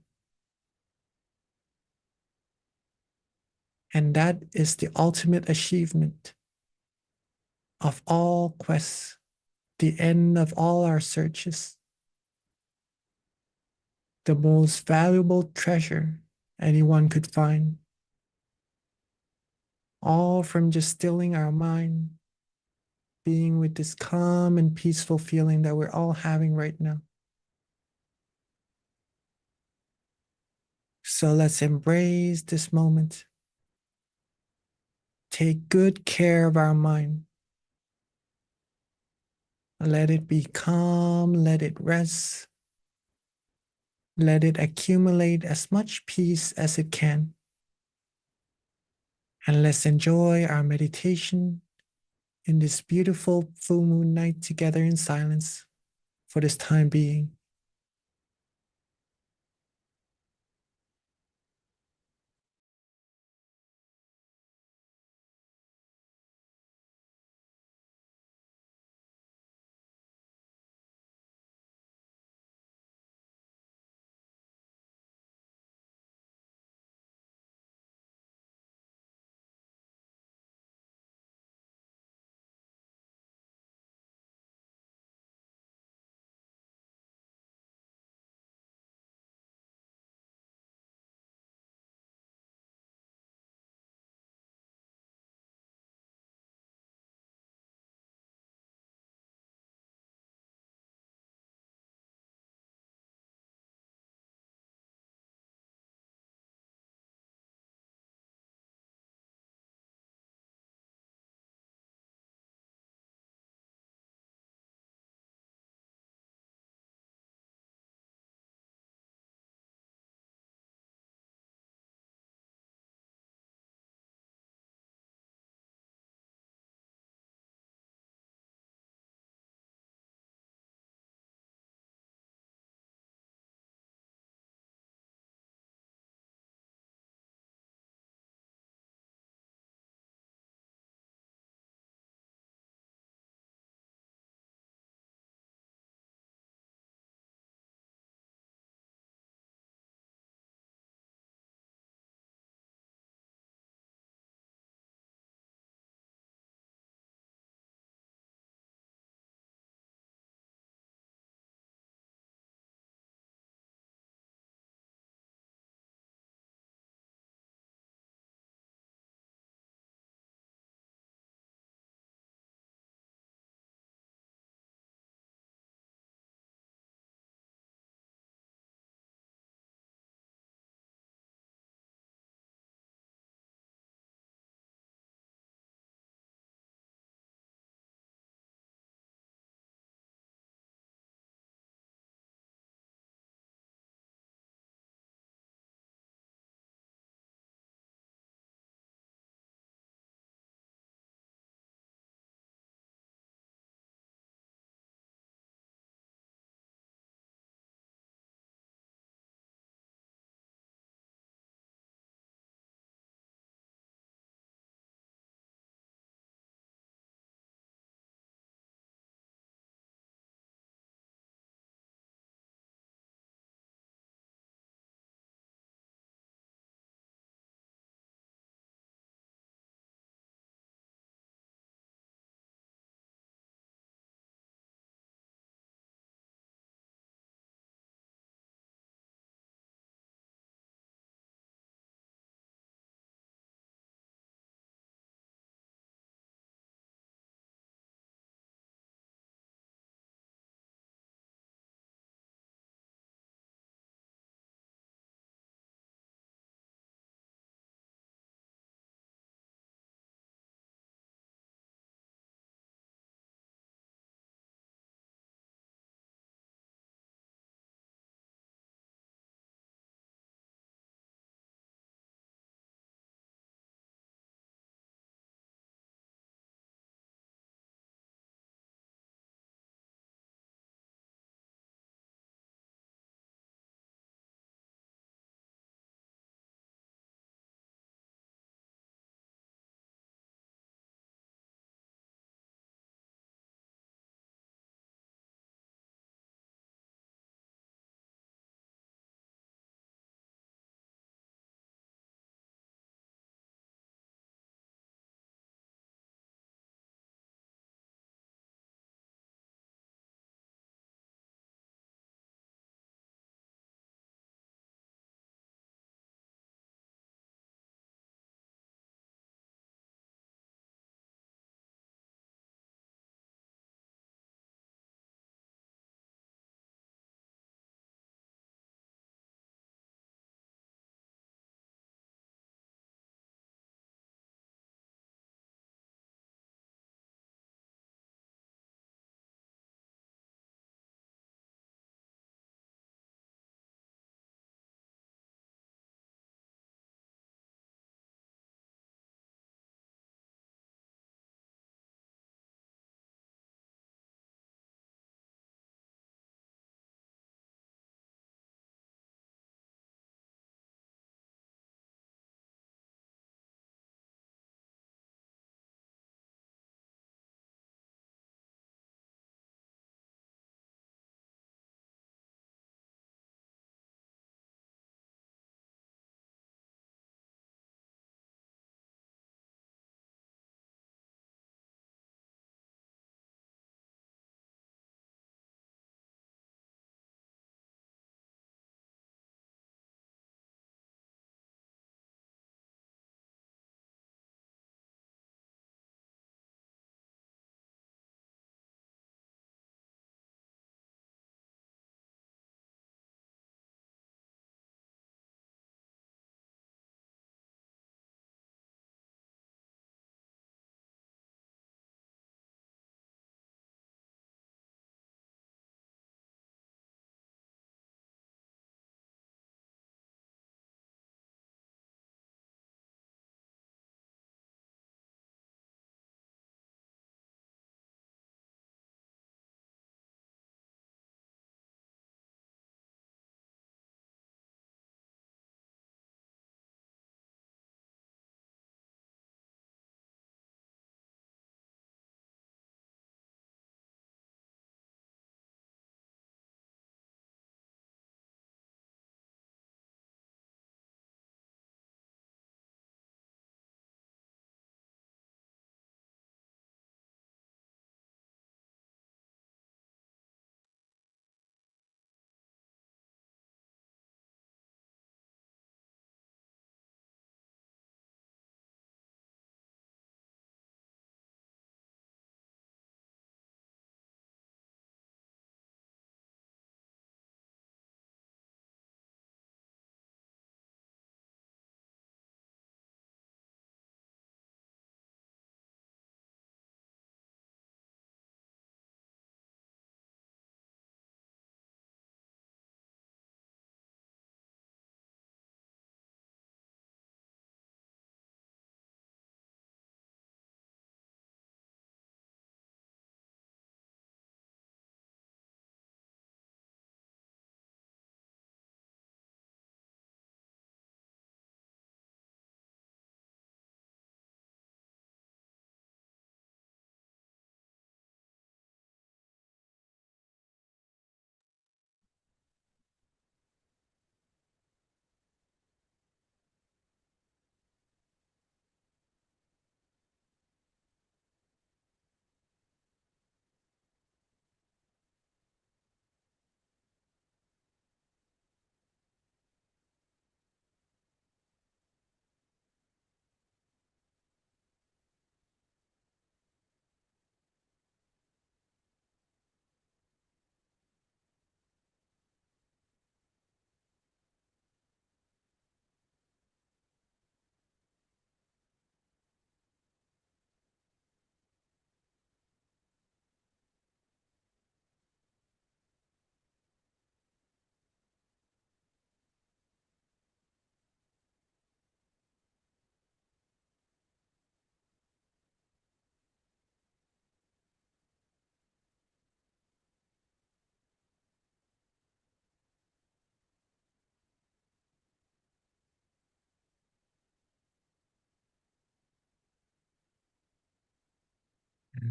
Speaker 2: And that is the ultimate achievement of all quests, the end of all our searches, the most valuable treasure anyone could find, all from just stilling our mind, being with this calm and peaceful feeling that we're all having right now. So let's embrace this moment. Take good care of our mind. Let it be calm, let it rest, let it accumulate as much peace as it can. And let's enjoy our meditation in this beautiful full moon night together in silence for this time being.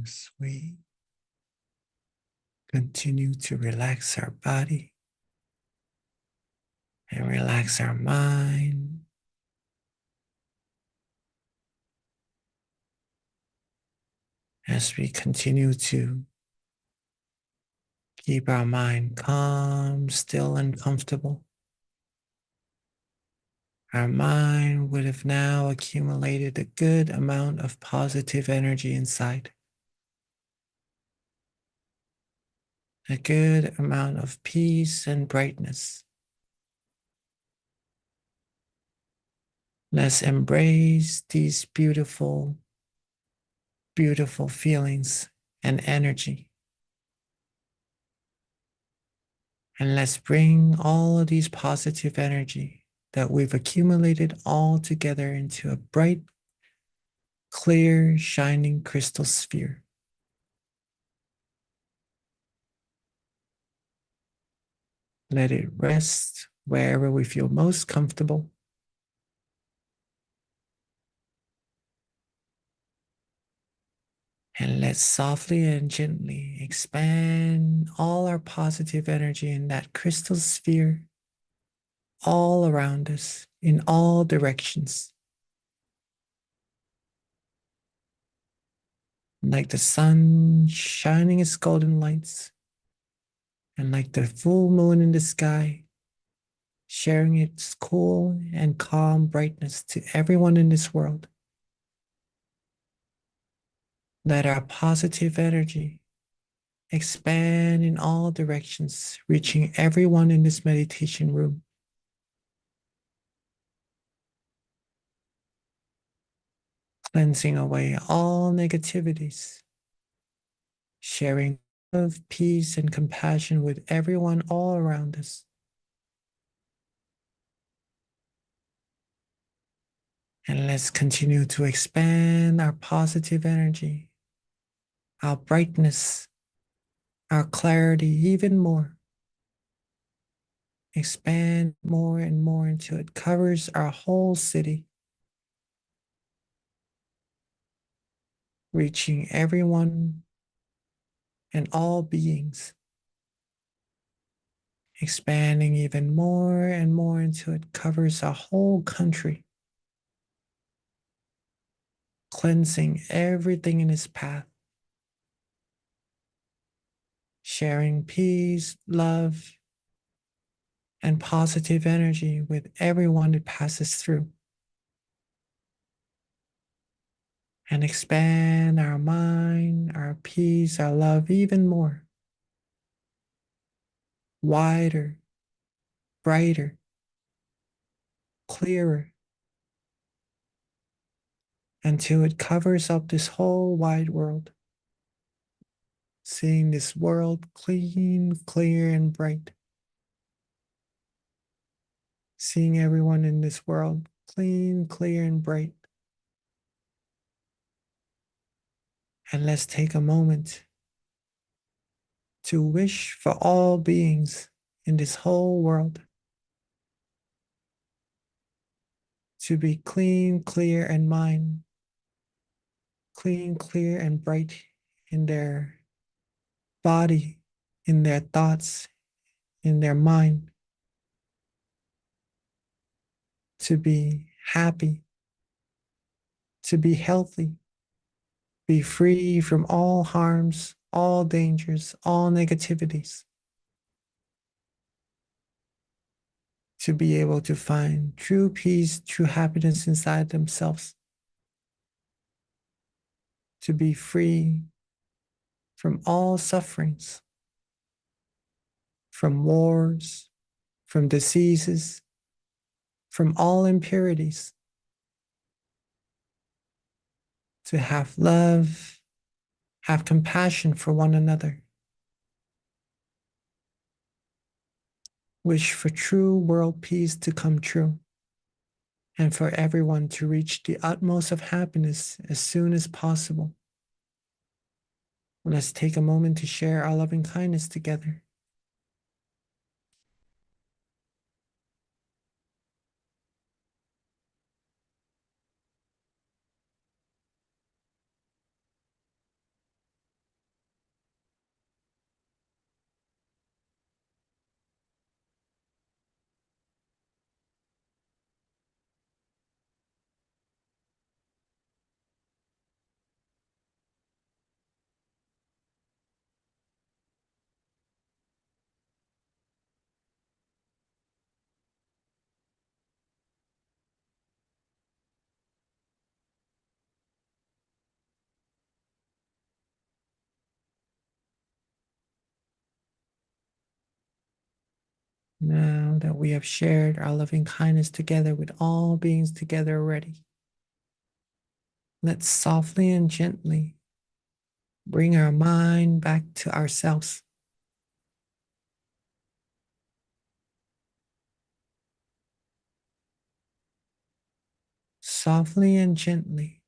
Speaker 2: as we continue to relax our body and relax our mind. As we continue to keep our mind calm, still, and comfortable, our mind would have now accumulated a good amount of positive energy inside, a good amount of peace and brightness. Let's embrace these beautiful, beautiful feelings and energy. And let's bring all of these positive energy that we've accumulated all together into a bright, clear, shining crystal sphere. Let it rest wherever we feel most comfortable. And let's softly and gently expand all our positive energy in that crystal sphere all around us in all directions. Like the sun shining its golden lights, and like the full moon in the sky, sharing its cool and calm brightness to everyone in this world. Let our positive energy expand in all directions, reaching everyone in this meditation room. Cleansing away all negativities, sharing love, peace, and compassion with everyone all around us. And let's continue to expand our positive energy, our brightness, our clarity even more. Expand more and more until it covers our whole city, reaching everyone and all beings. Expanding even more and more until it covers our whole country, cleansing everything in its path, sharing peace, love, and positive energy with everyone it passes through. And expand our mind, our peace, our love even more. Wider, brighter, clearer, until it covers up this whole wide world. Seeing this world clean, clear, and bright. Seeing everyone in this world clean, clear, and bright. And let's take a moment to wish for all beings in this whole world to be clean, clear, and mind, clean, clear, and bright in their body, in their thoughts, in their mind, to be happy, to be healthy, be free from all harms, all dangers, all negativities, to be able to find true peace, true happiness inside themselves, to be free from all sufferings, from wars, from diseases, from all impurities, to have love, have compassion for one another, wish for true world peace to come true, and for everyone to reach the utmost of happiness as soon as possible. Let's take a moment to share our loving kindness together. Now that we have shared our loving kindness together with all beings together already, let's softly and gently bring our mind back to ourselves. Softly and gently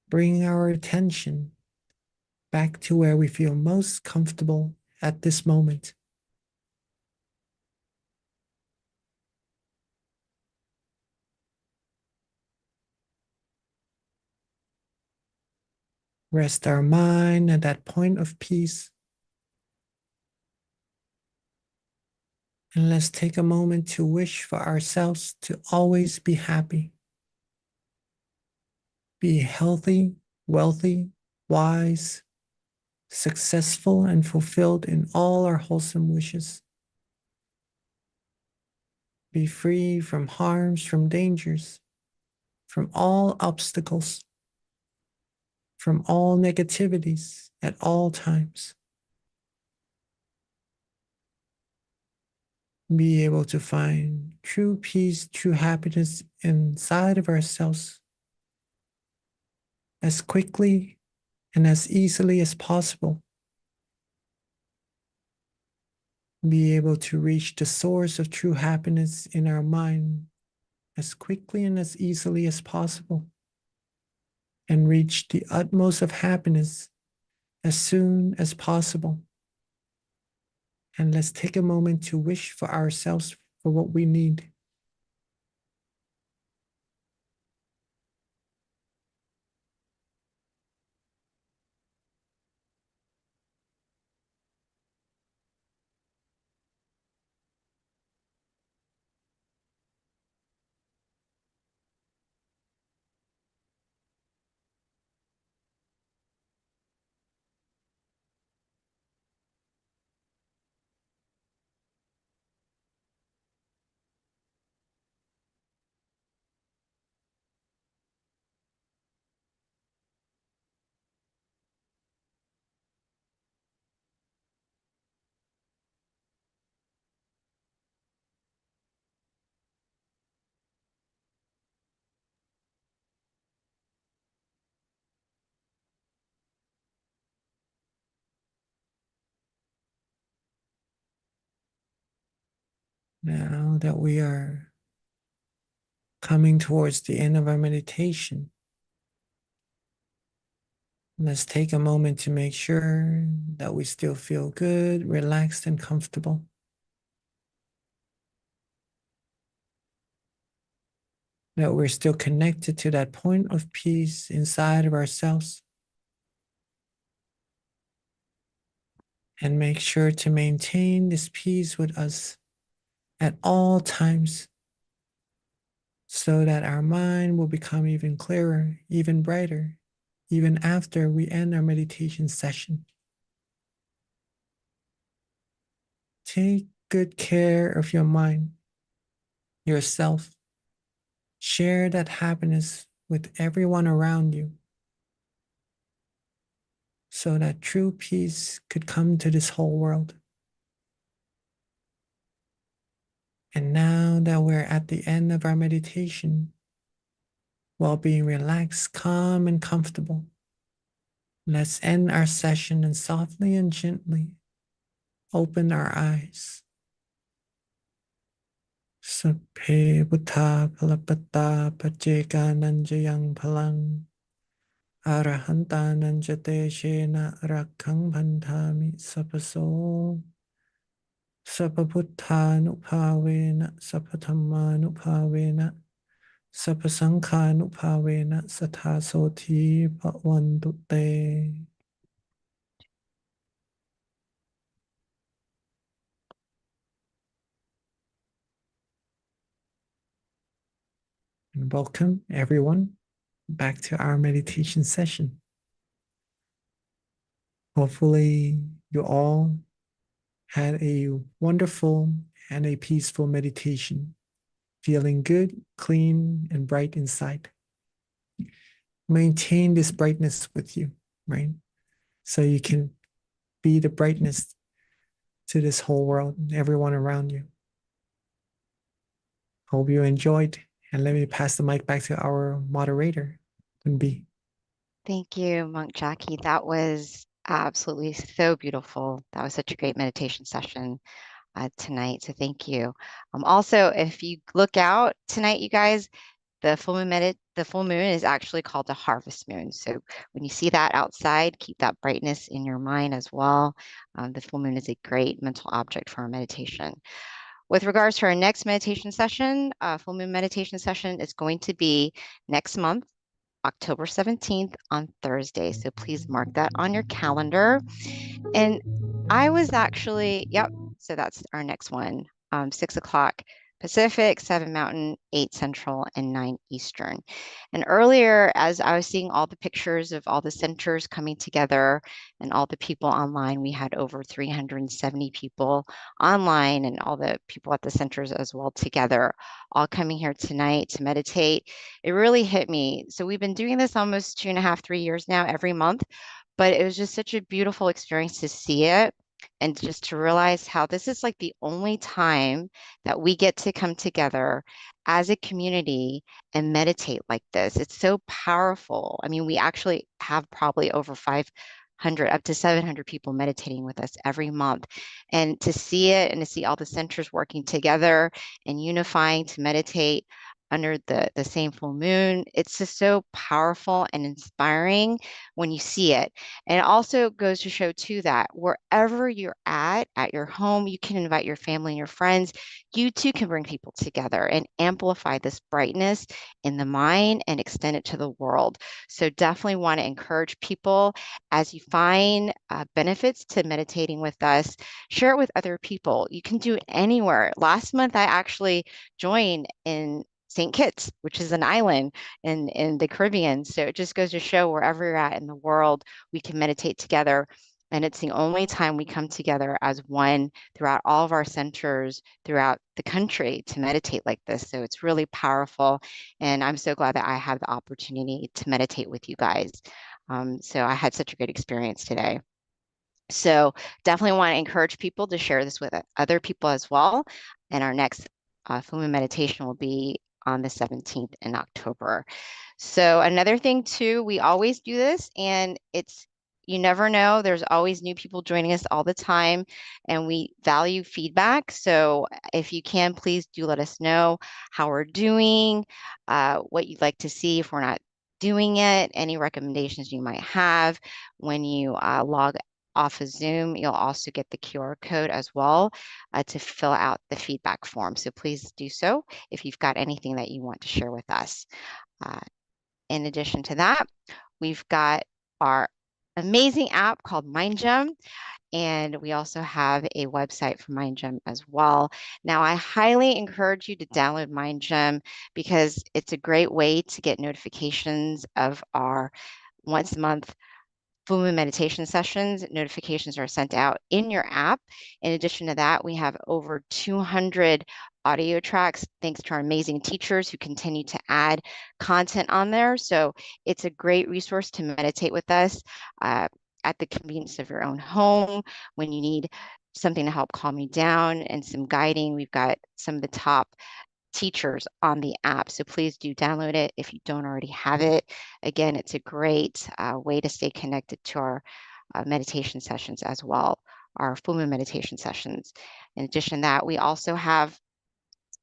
Speaker 2: bring our attention back to where we feel most comfortable at this moment. Rest our mind at that point of peace. And let's take a moment to wish for ourselves to always be happy, be healthy, wealthy, wise, successful, and fulfilled in all our wholesome wishes. Be free from harms, from dangers, from all obstacles, from all negativities at all times. Be able to find true peace, true happiness inside of ourselves as quickly and as easily as possible. Be able to reach the source of true happiness in our mind as quickly and as easily as possible, and reach the utmost of happiness as soon as possible. And let's take a moment to wish for ourselves for what we need. Now that we are coming towards the end of our meditation, let's take a moment to make sure that we still feel good, relaxed, and comfortable. That we're still connected to that point of peace inside of ourselves. And make sure to maintain this peace with us at all times, so that our mind will become even clearer, even brighter, even after we end our meditation session. Take good care of your mind, yourself. Share that happiness with everyone around you, so that true peace could come to this whole world. And now that we're at the end of our meditation, while being relaxed, calm, and comfortable, let's end our session and softly and gently open our eyes. Sapphe buddha phalapata pacceka phalang arahanta nanjate shena rakhang bandhami sapaso sapabuddhanupavena sapathammanupavena sapasankhanupavena sathasoti bhavantu te. And welcome everyone back to our meditation session. Hopefully you all had a wonderful and a peaceful meditation, feeling good, clean, and bright inside. Maintain this brightness with you, right? So you can be the brightness to this whole world and everyone around you. Hope you enjoyed. And let me pass the mic back to our moderator, Kunbi.
Speaker 1: Thank you, Monk Jackie. That was absolutely so beautiful. That was such a great meditation session tonight. So thank you. Also, if you look out tonight, you guys, the full moon is actually called the harvest moon. So when you see that outside, keep that brightness in your mind as well. The full moon is a great mental object for our meditation. With regards to our next meditation session, full moon meditation session is going to be next month, October 17th on Thursday. So please mark that on your calendar. And I was actually, yep, so that's our next one, 6 o'clock Pacific, 7 Mountain, 8 Central, and 9 Eastern. And earlier, as I was seeing all the pictures of all the centers coming together and all the people online, we had over 370 people online and all the people at the centers as well together, all coming here tonight to meditate. It really hit me. So we've been doing this almost 2.5, 3 years now, every month, but it was just such a beautiful experience to see it and just to realize how this is like the only time that we get to come together as a community and meditate like this. It's so powerful. I mean, we actually have probably over 500, up to 700 people meditating with us every month. And to see it and to see all the centers working together and unifying to meditate under the same full moon, it's just so powerful and inspiring when you see it. And it also goes to show too that wherever you're at your home, you can invite your family and your friends. You too can bring people together and amplify this brightness in the mind and extend it to the world. So definitely want to encourage people as you find benefits to meditating with us, share it with other people. You can do it anywhere. Last month, I actually joined in St. Kitts, which is an island in the Caribbean. So it just goes to show wherever you're at in the world, we can meditate together. And it's the only time we come together as one throughout all of our centers throughout the country to meditate like this. So it's really powerful. And I'm so glad that I have the opportunity to meditate with you guys. So I had such a great experience today. So definitely want to encourage people to share this with other people as well. And our next full moon meditation will be on the 17th in October. So another thing too, we always do this and you never know, there's always new people joining us all the time and we value feedback. So if you can, please do let us know how we're doing, what you'd like to see if we're not doing it, any recommendations you might have. When you log off of Zoom, you'll also get the QR code as well to fill out the feedback form. So please do so if you've got anything that you want to share with us. In addition to that, we've got our amazing app called MindGem, and we also have a website for MindGem as well. Now, I highly encourage you to download MindGem because it's a great way to get notifications of our once a month full moon meditation sessions. Notifications are sent out in your app. In addition to that, we have over 200 audio tracks thanks to our amazing teachers who continue to add content on there. So it's a great resource to meditate with us at the convenience of your own home when you need something to help calm you down and some guiding. We've got some of the top teachers on the app. So please do download it if you don't already have it. Again, it's a great way to stay connected to our meditation sessions as well, our full moon meditation sessions. In addition to that, we also have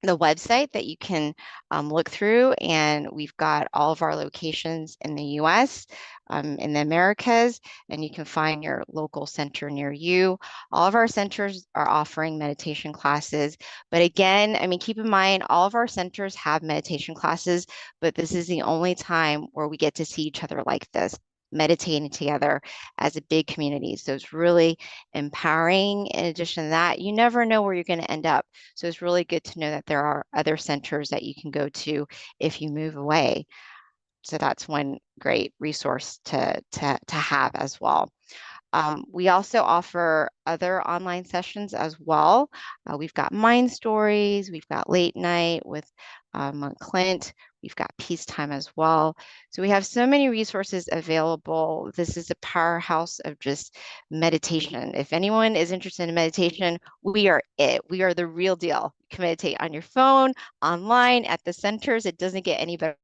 Speaker 1: the website that you can look through, and we've got all of our locations in the US, in the Americas, and you can find your local center near you. All of our centers are offering meditation classes, but again, I mean, keep in mind, all of our centers have meditation classes, but this is the only time where we get to see each other like this, meditating together as a big community. So it's really empowering. In addition to that, you never know where you're going to end up. So it's really good to know that there are other centers that you can go to if you move away. So that's one great resource to have as well. We also offer other online sessions as well. We've got Mind Stories, we've got Late Night with Monk Clint, we've got Peacetime as well. So we have so many resources available. This is a powerhouse of just meditation. If anyone is interested in meditation, we are it. We are the real deal. You can meditate on your phone, online, at the centers. It doesn't get any better